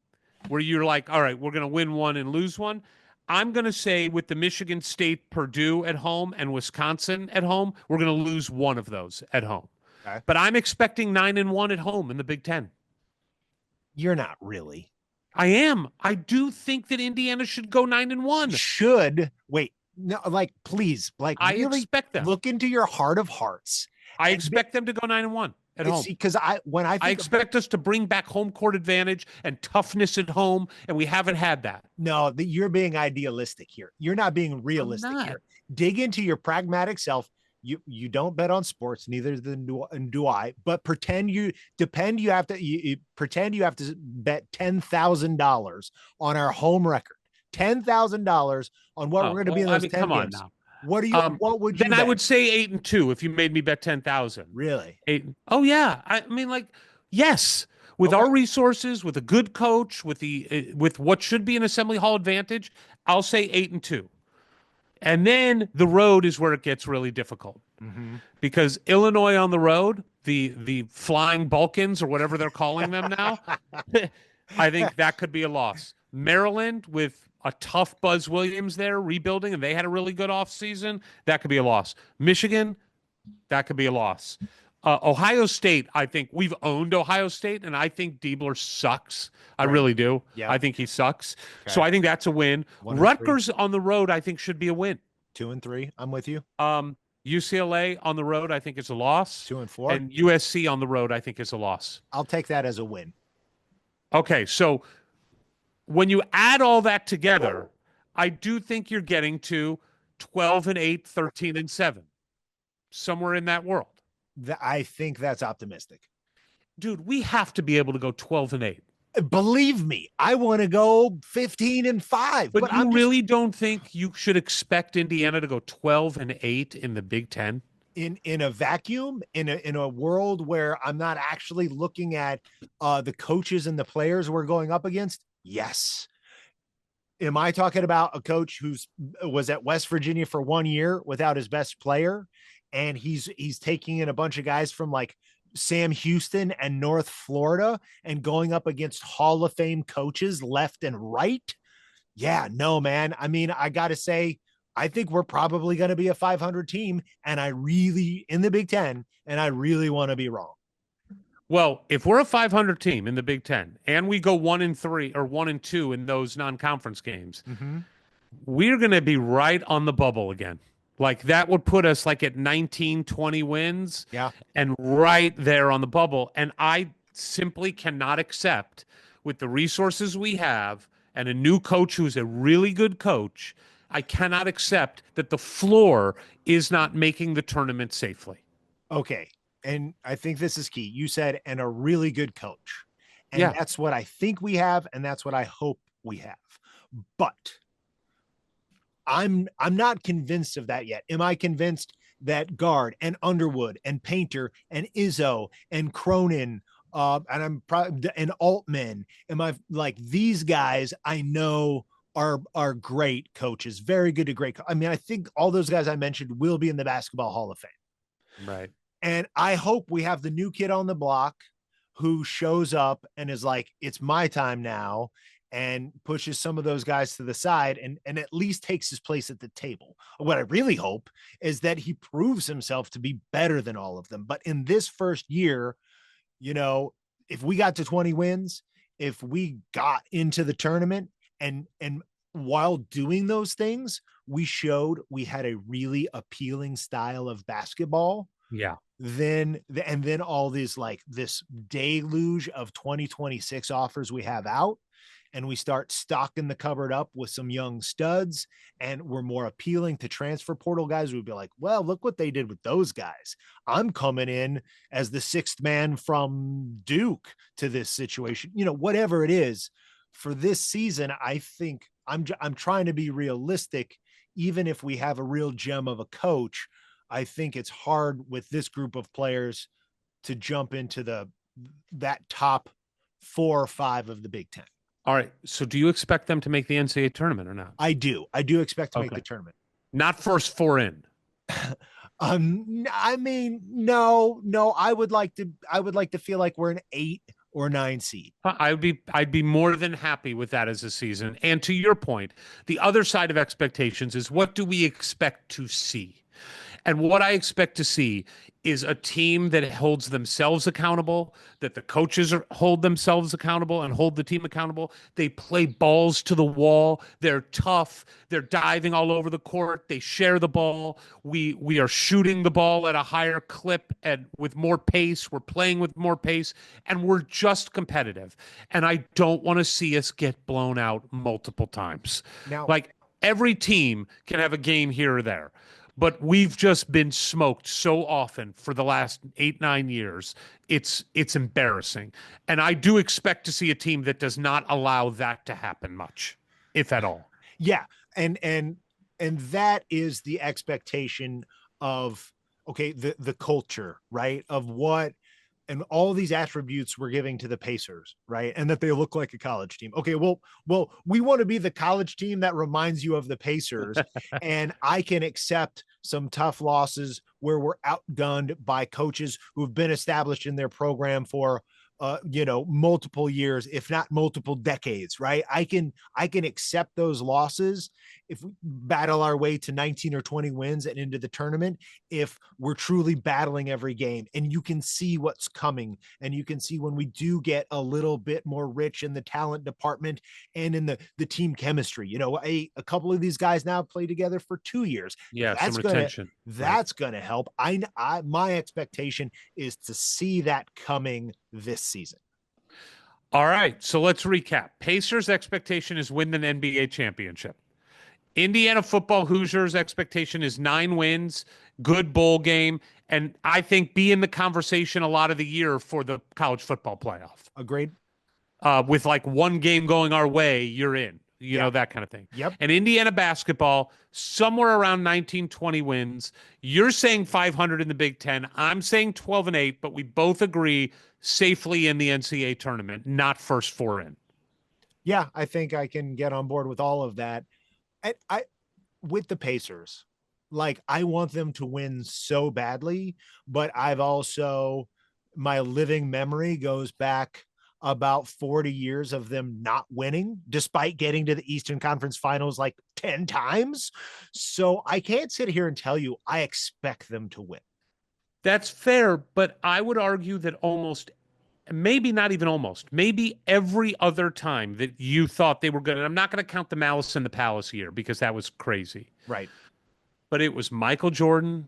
where you're like, all right, we're going to win one and lose one. I'm going to say with the Michigan State, Purdue at home and Wisconsin at home, we're going to lose one of those at home. Okay. But I'm expecting 9-1 at home in the Big Ten. You're not really. I am. I do think that Indiana should go 9-1. Should. Wait. No, please. I really expect them. Look into your heart of hearts. I expect them to go 9-1. At home. Because I expect us to bring back home court advantage and toughness at home, and we haven't had that. No, you're being idealistic here. You're not being realistic here. Dig into your pragmatic self. You don't bet on sports, neither do I. But pretend you have to bet $10,000 on our home record. $10,000 on what we're going to be in those 10 come games. On now. What do you? What would you? Then bet? I would say 8-2 if you made me bet 10,000. Really? 8. Oh yeah. I mean, yes, with our resources, with a good coach, with what should be an Assembly Hall advantage, I'll say 8-2. And then the road is where it gets really difficult because Illinois on the road, the Flying Balkans or whatever they're calling them now, I think that could be a loss. Maryland with a tough Buzz Williams there rebuilding, and they had a really good offseason. That could be a loss. Michigan, that could be a loss. Ohio State, I think we've owned Ohio State, and I think Diebler sucks. I really do. Yeah. I think he sucks. Okay. So I think that's a win. Rutgers on the road, I think, should be a win. 2-3. I'm with you. UCLA on the road, I think is a loss. 2-4. And USC on the road, I think is a loss. I'll take that as a win. Okay, so when you add all that together, I do think you're getting to 12-8, 13-7, somewhere in that world. I think that's optimistic. Dude, we have to be able to go 12-8. Believe me, I want to go 15-5. But you really don't think you should expect Indiana to go 12-8 in the Big Ten? In a vacuum, in a world where I'm not actually looking at the coaches and the players we're going up against? Yes. Am I talking about a coach was at West Virginia for 1 year without his best player, and he's taking in a bunch of guys from like Sam Houston and North Florida and going up against Hall of Fame coaches left and right? Yeah, no, man. I mean, I got to say, I think we're probably going to be a 500 team, and in the Big Ten, and I really want to be wrong. Well, if we're a 500 team in the Big Ten and we go 1-3 or 1-2 in those non-conference games, we're going to be right on the bubble again. Like that would put us like at 19-20 wins and right there on the bubble. And I simply cannot accept, with the resources we have and a new coach who's a really good coach, I cannot accept that the floor is not making the tournament safely. Okay. And I think this is key. You said, and a really good coach. And that's what I think we have, and that's what I hope we have. But I'm not convinced of that yet. Am I convinced that Guard and Underwood and Painter and Izzo and Cronin and Altman, am I like these guys I know are great coaches, very good to great. I mean, I think all those guys I mentioned will be in the Basketball Hall of Fame. Right. And I hope we have the new kid on the block who shows up and is like, it's my time now, and pushes some of those guys to the side and at least takes his place at the table. What I really hope is that he proves himself to be better than all of them. But in this first year, if we got to 20 wins, if we got into the tournament, and while doing those things, we showed we had a really appealing style of basketball, Yeah. then all these, like, this deluge of 2026 offers we have out, and we start stocking the cupboard up with some young studs, and we're more appealing to transfer portal guys, we'd be like, well, look what they did with those guys. I'm coming in as the sixth man from Duke to this situation, whatever it is. For this season, I think I'm trying to be realistic. Even if we have a real gem of a coach, I think it's hard with this group of players to jump into that top 4 or 5 of the Big Ten. All right. So do you expect them to make the NCAA tournament or not? I do expect to make the tournament. Not first 4 in. I mean, no, I would like to feel like we're an 8 or 9 seed. I'd be more than happy with that as a season. And to your point, the other side of expectations is, what do we expect to see? And what I expect to see is a team that holds themselves accountable, that the coaches hold themselves accountable and hold the team accountable. They play balls to the wall. They're tough. They're diving all over the court. They share the ball. We are shooting the ball at a higher clip and with more pace. We're playing with more pace, and we're just competitive. And I don't want to see us get blown out multiple times. Now, like, every team can have a game here or there, but we've just been smoked so often for the last 8-9 years. It's embarrassing. And I do expect to see a team that does not allow that to happen much, if at all. Yeah. And that is the expectation of, okay, the culture, right? Of what, and all these attributes we're giving to the Pacers, right? And that they look like a college team. Okay, well, we want to be the college team that reminds you of the Pacers. And I can accept some tough losses where we're outgunned by coaches who've been established in their program for multiple years, if not multiple decades, right? I can accept those losses if we battle our way to 19 or 20 wins and into the tournament, if we're truly battling every game, and you can see what's coming, and you can see when we do get a little bit more rich in the talent department and in the team chemistry. A couple of these guys now play together for 2 years. Yeah, some retention. That's going to help. My expectation is to see that coming this season. All right, so let's recap. Pacers' expectation is win the NBA championship. Indiana football Hoosiers' expectation is 9 wins, good bowl game, and I think be in the conversation a lot of the year for the college football playoff. Agreed. With like one game going our way, you're in. That kind of thing. Yep. And Indiana basketball, somewhere around 19, 20 wins. You're saying 500 in the Big Ten. I'm saying 12-8, but we both agree safely in the NCAA tournament, not first 4 in. Yeah, I think I can get on board with all of that. I with the Pacers, like, I want them to win so badly, but I've also, my living memory goes back about 40 years of them not winning, despite getting to the Eastern Conference Finals like 10 times. So I can't sit here and tell you I expect them to win. That's fair, but I would argue that maybe every other time that you thought they were good, and I'm not going to count the Malice in the Palace year because that was crazy. Right. But it was Michael Jordan,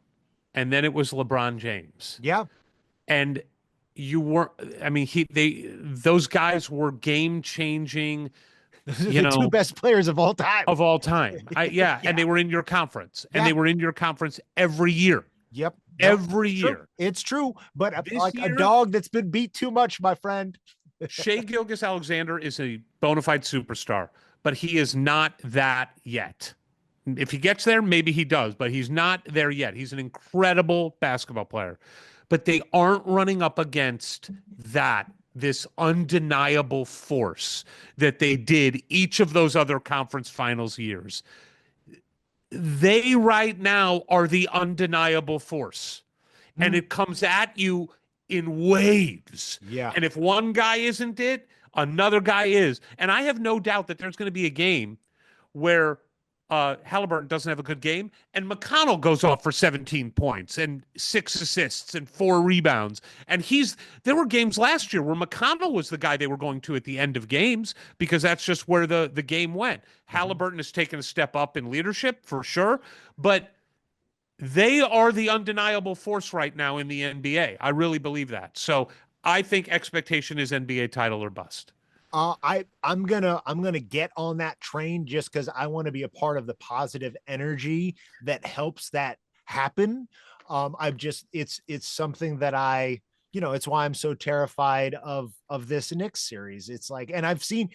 and then it was LeBron James. Yeah. And you weren't, those guys were game-changing, the 2 best players of all time. Yeah. And they were in your conference, and they were in your conference every year. Yep. Every year. It's true. But This year, a dog that's been beat too much, my friend. Shai Gilgeous-Alexander is a bona fide superstar, but he is not that yet. If he gets there, maybe he does, but he's not there yet. He's an incredible basketball player, but they aren't running up against this undeniable force that they did each of those other conference finals years. They right now are the undeniable force, and it comes at you in waves. Yeah. And if one guy isn't it, another guy is. And I have no doubt that there's going to be a game where Halliburton doesn't have a good game, and McConnell goes off for 17 points and 6 assists and 4 rebounds. And there were games last year where McConnell was the guy they were going to at the end of games because that's just where the game went. Halliburton has taken a step up in leadership for sure, but they are the undeniable force right now in the NBA. I really believe that. So I think expectation is NBA title or bust. I'm gonna get on that train just because I want to be a part of the positive energy that helps that happen. It's something that it's why I'm so terrified of this Knicks series. It's like, and I've seen,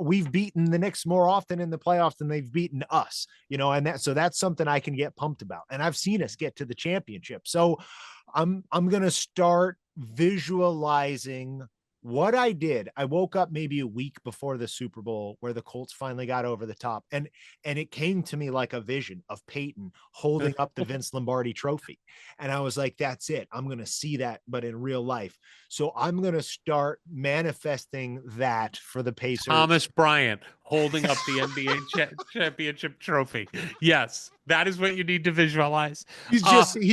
we've beaten the Knicks more often in the playoffs than they've beaten us, and that's something I can get pumped about. And I've seen us get to the championship. So I'm gonna start visualizing what I did. I woke up maybe a week before the Super Bowl where the Colts finally got over the top, and it came to me like a vision of Peyton holding up the Vince Lombardi trophy. And I was like, that's it. I'm going to see that, but in real life. So I'm going to start manifesting that for the Pacers. Thomas Bryant holding up the NBA championship trophy. Yes, that is what you need to visualize. He's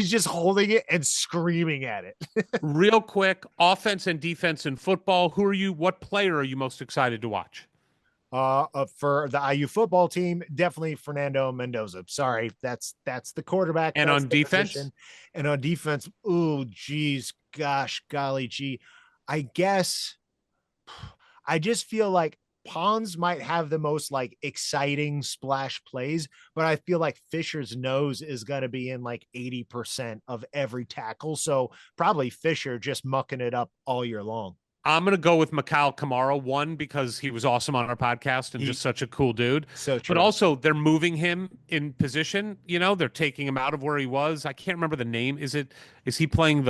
just holding it and screaming at it. Real quick, offense and defense in football. What player are you most excited to watch? For the IU football team, definitely Fernando Mendoza. Sorry, that's the quarterback. And on defense? Position. And on defense, oh geez, gosh, golly gee. I guess I just feel like Pons might have the most like exciting splash plays, but I feel like Fisher's nose is going to be in like 80% of every tackle. So probably Fisher just mucking it up all year long. I'm going to go with Mikal Kamara, one, because he was awesome on our podcast and just such a cool dude. So true. But also they're moving him in position. They're taking him out of where he was. I can't remember the name. Is he playing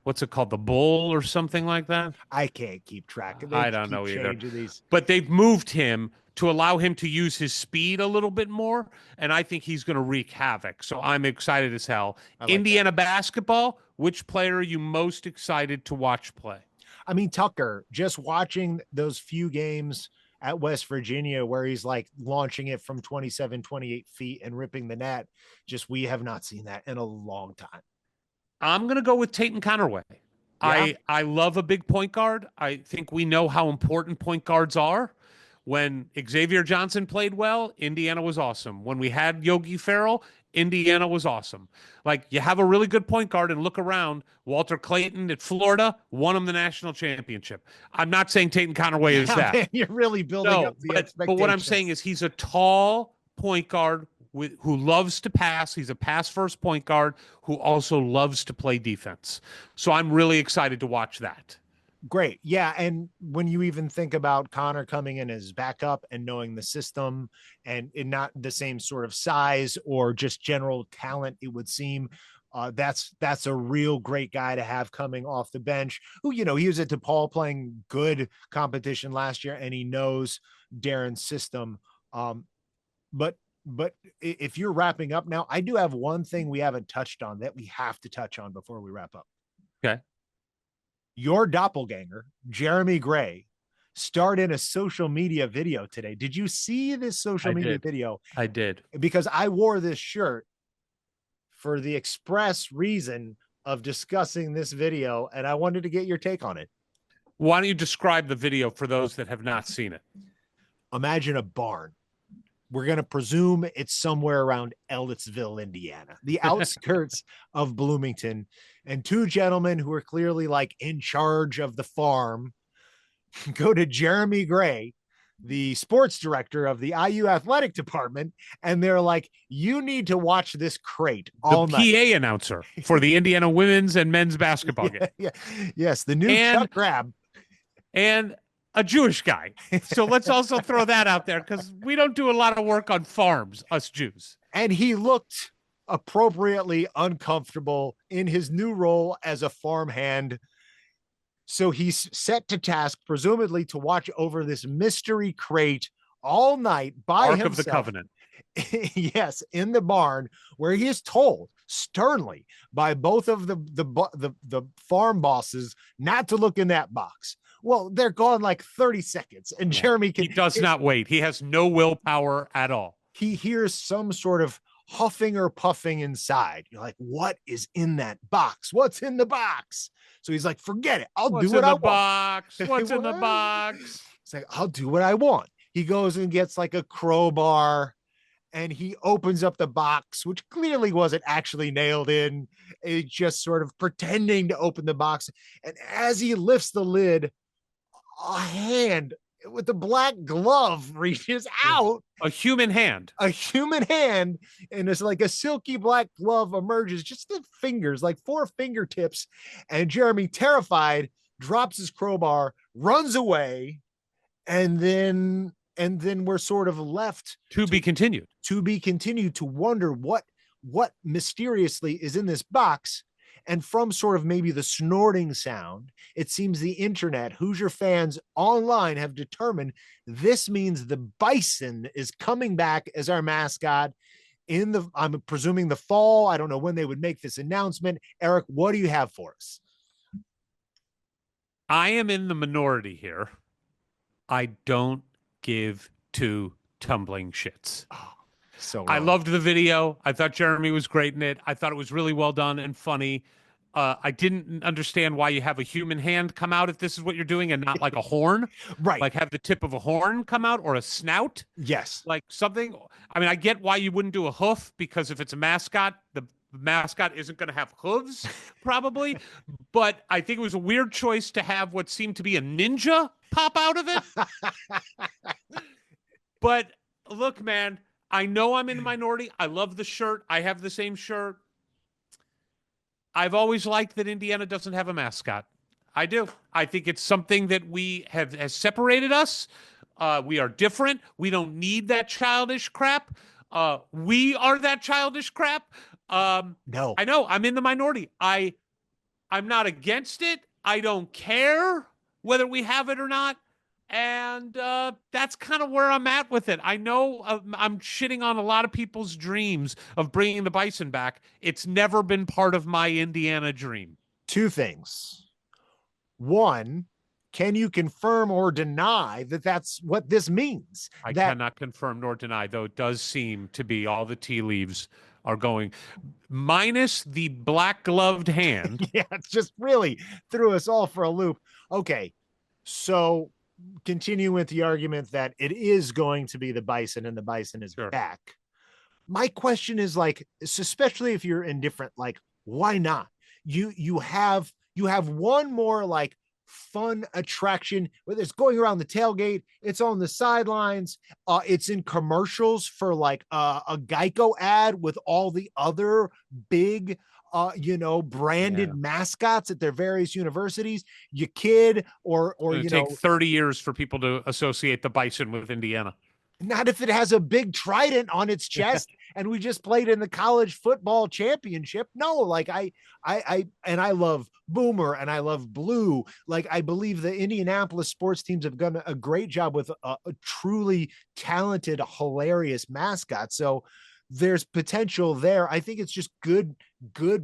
what's it called? The Bull or something like that? I can't keep track of it. I don't know either. These. But they've moved him to allow him to use his speed a little bit more. And I think he's going to wreak havoc. So I'm excited as hell. Like Indiana basketball, which player are you most excited to watch play? I mean, Tucker, just watching those few games at West Virginia where he's like launching it from 27, 28 feet and ripping the net. We have not seen that in a long time. I'm going to go with Tate and Connerway. Yeah. I love a big point guard. I think we know how important point guards are. When Xavier Johnson played well, Indiana was awesome. When we had Yogi Ferrell, Indiana was awesome. Like, you have a really good point guard and look around. Walter Clayton at Florida won him the national championship. I'm not saying Tate Connerway is that. Man, you're really building up the expectations. But what I'm saying is he's a tall point guard who loves to pass. He's a pass-first point guard who also loves to play defense. So I'm really excited to watch that. Great. Yeah. And when you even think about Connor coming in as backup and knowing the system and not the same sort of size or just general talent, it would seem that's a real great guy to have coming off the bench who, he was at DePaul playing good competition last year and he knows Darren's system. But if you're wrapping up now, I do have one thing we haven't touched on that we have to touch on before we wrap up. Okay. Your doppelganger, Jeremy Gray, starred in a social media video today. Did you see this social media video? I did. Because I wore this shirt for the express reason of discussing this video, and I wanted to get your take on it. Why don't you describe the video for those that have not seen it? Imagine a barn. We're going to presume it's somewhere around Ellettsville, Indiana, the outskirts of Bloomington, and two gentlemen who are clearly like in charge of the farm go to Jeremy Gray, the sports director of the IU athletic department, and they're like, you need to watch this crate all night. The PA announcer for the Indiana women's and men's basketball game. Yeah. Yes, the new Chuck Grab. And a Jewish guy. So let's also throw that out there because we don't do a lot of work on farms, us Jews. And he looked appropriately uncomfortable in his new role as a farmhand. So he's set to task, presumably, to watch over this mystery crate all night by Ark himself. Of the Covenant. Yes, in the barn, where he is told sternly by both of the farm bosses not to look in that box. Well, they're gone like 30 seconds, and Jeremy he does not wait. He has no willpower at all. he hears some sort of huffing or puffing inside. You're like, what is in that box? What's in the box? So he's like, forget it. I'll do what I want. What's in the box? It's like, I'll do what I want. He goes and gets like a crowbar and he opens up the box, which clearly wasn't actually nailed in. It's just sort of pretending to open the box. And as he lifts the lid, a hand with a black glove reaches out. A human hand. A human hand, and it's like a silky black glove emerges, just the fingers, like 4 fingertips. And Jeremy, terrified, drops his crowbar, runs away, and then we're sort of left To be continued to wonder what mysteriously is in this box. And from sort of maybe the snorting sound, it seems the internet, Hoosier fans online, have determined this means the bison is coming back as our mascot in the, I'm presuming, the fall. I don't know when they would make this announcement. Eric, what do you have for us? I am in the minority here. I don't give 2 tumbling shits. Oh, so wrong. I loved the video. I thought Jeremy was great in it. I thought it was really well done and funny. I didn't understand why you have a human hand come out if this is what you're doing and not like a horn. Right. Like have the tip of a horn come out or a snout. Yes. Like something. I mean, I get why you wouldn't do a hoof, because if it's a mascot, the mascot isn't going to have hooves probably. But I think it was a weird choice to have what seemed to be a ninja pop out of it. But look, man, I know I'm in the minority. I love the shirt. I have the same shirt. I've always liked that Indiana doesn't have a mascot. I do. I think it's something that has separated us. We are different. We don't need that childish crap. We are that childish crap. No, I know I'm in the minority. I'm not against it. I don't care whether we have it or not. And that's kind of where I'm at with it. I know I'm shitting on a lot of people's dreams of bringing the bison back. It's never been part of my Indiana dream. 2 things. One, can you confirm or deny that that's what this means? I that cannot confirm nor deny, though it does seem to be all the tea leaves are going, minus the black gloved hand. Yeah, it's just really threw us all for a loop. Okay, so continue with the argument that it is going to be the bison and the bison is back. My question is, like, especially if you're indifferent, like, why not? You have one more like fun attraction, whether it's going around the tailgate, it's on the sidelines, it's in commercials for like a Geico ad with all the other big branded mascots at their various universities. Your kid or It'll take 30 years for people to associate the bison with Indiana. Not if it has a big trident on its chest and we just played in the college football championship. No, like I love Boomer and I love Blue. Like, I believe the Indianapolis sports teams have done a great job with a truly talented, hilarious mascot. So there's potential there. I think it's just good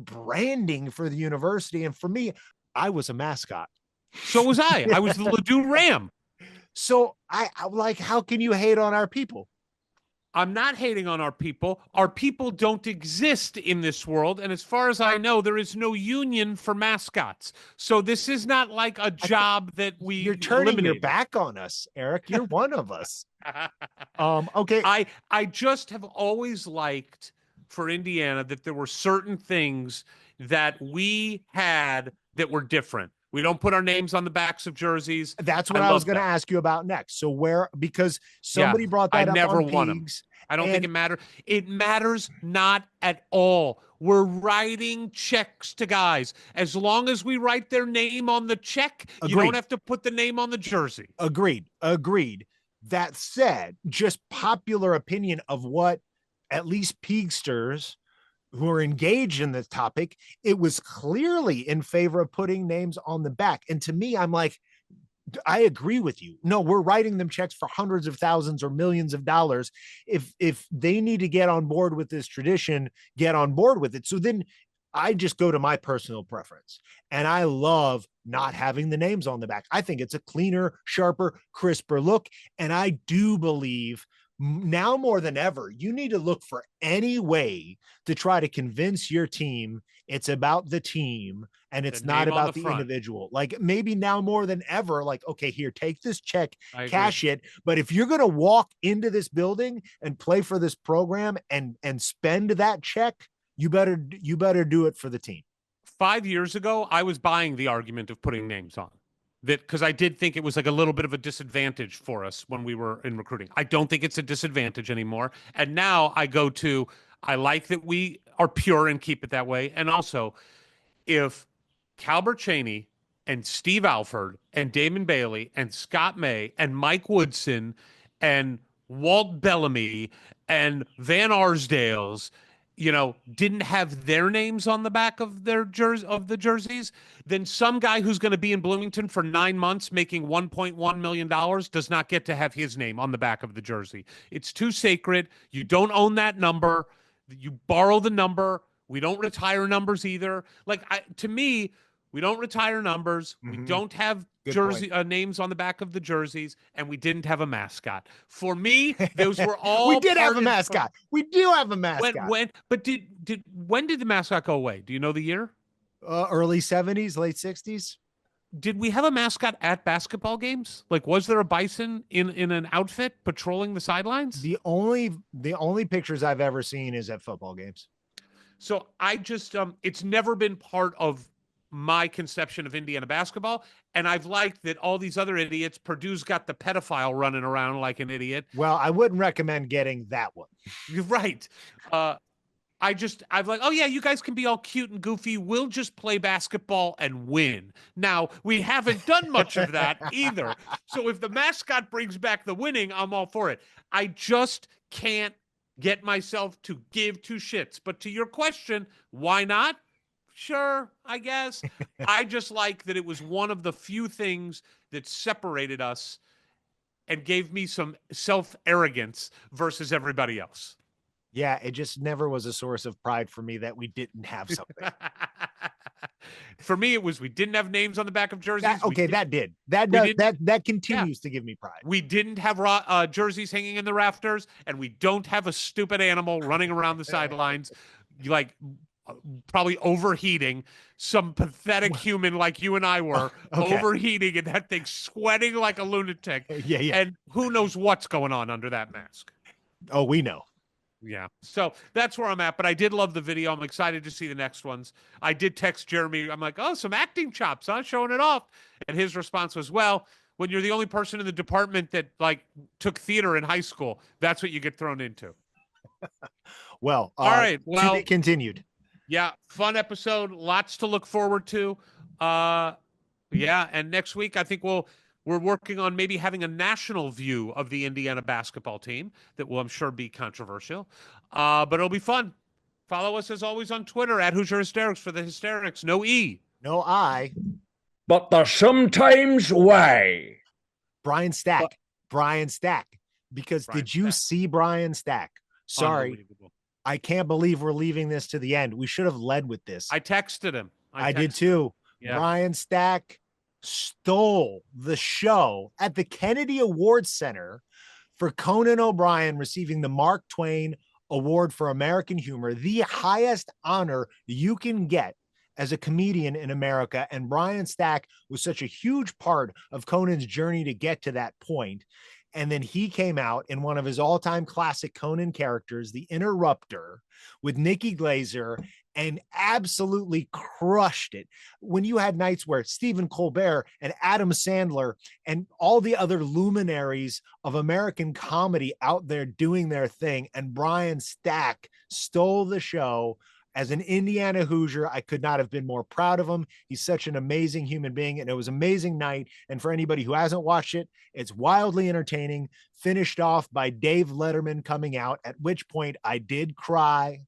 branding for the university. And for me, I was a mascot. So was I. I was the Ladue Ram. So I like, how can you hate on our people? I'm not hating on our people. Our people don't exist in this world. And as far as I know, there is no union for mascots. So this is not like a job that you're turning your back on us, Eric. You're one of us. Okay. I just have always liked for Indiana that there were certain things that we had that were different. We don't put our names on the backs of jerseys. That's what I was going to ask you about next. So because somebody brought that up never on won them. I don't think it matters. It matters not at all. We're writing checks to guys. As long as we write their name on the check, you don't have to put the name on the jersey. Agreed. That said, just popular opinion of what at least Peagsters who are engaged in this topic, it was clearly in favor of putting names on the back. And to me, I'm like, I agree with you. No, we're writing them checks for hundreds of thousands or millions of dollars. If they need to get on board with this tradition, get on board with it. So then I just go to my personal preference. And I love not having the names on the back. I think it's a cleaner, sharper, crisper look. And I do believe now more than ever, you need to look for any way to try to convince your team it's about the team and it's The not name on about the the front. individual. Like maybe now more than ever, like, okay, here, take this check, I agree. cash it. But if you're going to walk into this building and play for this program and spend that check, you better do it for the team. 5 years ago, I was buying the argument of putting names on that because I did think it was like a little bit of a disadvantage for us when we were in recruiting. I don't think it's a disadvantage anymore. And now I go to, I like that we are pure and keep it that way. And also, if Calbert Cheney and Steve Alford and Damon Bailey and Scott May and Mike Woodson and Walt Bellamy and Van Arsdale's, didn't have their names on the back of their jerseys, then some guy who's going to be in Bloomington for 9 months making $1.1 million does not get to have his name on the back of the jersey. It's too sacred. You don't own that number. You borrow the number. We don't retire numbers either. To me, we don't retire numbers. We don't have names on the back of the jerseys, and we didn't have a mascot. For me, those were all. We did have a mascot. We do have a mascot. When did the mascot go away? Do you know the year? Early 70s, late 60s. Did we have a mascot at basketball games? Like, was there a bison in an outfit patrolling the sidelines? The only pictures I've ever seen is at football games. So I just it's never been part of my conception of Indiana basketball. And I've liked that all these other idiots, Purdue's got the pedophile running around like an idiot. Well, I wouldn't recommend getting that one. You're right. I've like, oh yeah, you guys can be all cute and goofy. We'll just play basketball and win. Now, we haven't done much of that either. So if the mascot brings back the winning, I'm all for it. I just can't get myself to give two shits. But to your question, why not? Sure, I guess. I just like that it was one of the few things that separated us and gave me some self-arrogance versus everybody else. Yeah, it just never was a source of pride for me that we didn't have something. For me, it was we didn't have names on the back of jerseys. That continues to give me pride. We didn't have jerseys hanging in the rafters, and we don't have a stupid animal running around the sidelines, like probably overheating. Some pathetic human like you and I were overheating, and that thing sweating like a lunatic. Yeah. And who knows what's going on under that mask? Oh, we know. Yeah. So that's where I'm at. But I did love the video. I'm excited to see the next ones. I did text Jeremy. I'm like, oh, some acting chops, huh? Showing it off. And his response was, well, when you're the only person in the department that took theater in high school, that's what you get thrown into. Well, all right. Well, to be continued. Yeah. Fun episode. Lots to look forward to. Yeah. And next week, I think we're working on maybe having a national view of the Indiana basketball team that will, I'm sure, be controversial. But it'll be fun. Follow us, as always, on Twitter at Hoosier Hysterics for the Hysterics. No E. No I. But there's sometimes Y. Brian Stack. Because did you see Brian Stack? Sorry. I can't believe we're leaving this to the end. We should have led with this. I texted him. I did too. Yeah. Brian Stack stole the show at the Kennedy Awards Center for Conan O'Brien receiving the Mark Twain Award for American Humor, the highest honor you can get as a comedian in America. And Brian Stack was such a huge part of Conan's journey to get to that point. And then he came out in one of his all-time classic Conan characters, the Interrupter, with Nikki Glaser, and absolutely crushed it. When you had nights where Stephen Colbert and Adam Sandler and all the other luminaries of American comedy out there doing their thing, and Brian Stack stole the show. As an Indiana Hoosier, I could not have been more proud of him. He's such an amazing human being, and it was an amazing night. And for anybody who hasn't watched it, it's wildly entertaining, finished off by Dave Letterman coming out, at which point I did cry.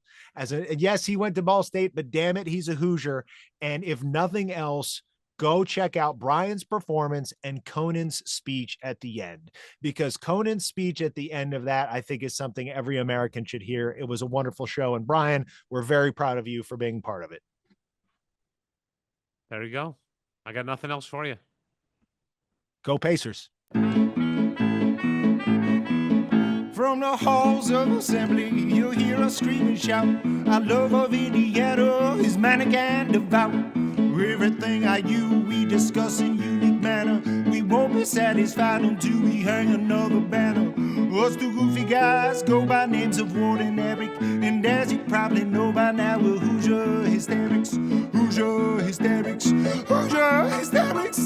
Yes, he went to Ball State, but damn it, he's a Hoosier. And if nothing else, go check out Brian's performance and Conan's speech at the end, because Conan's speech at the end of that, I think, is something every American should hear. It was a wonderful show. And Brian, we're very proud of you for being part of it. There you go. I got nothing else for you. Go Pacers. From the halls of assembly, you'll hear us scream and shout. Our love of Indiana is manic and devout. Everything we discuss in unique manner. We won't be satisfied until we hang another banner. Us two goofy guys go by names of Ward and Eric. And as you probably know by now, we're Hoosier Hysterics. Hoosier Hysterics. Hoosier Hysterics.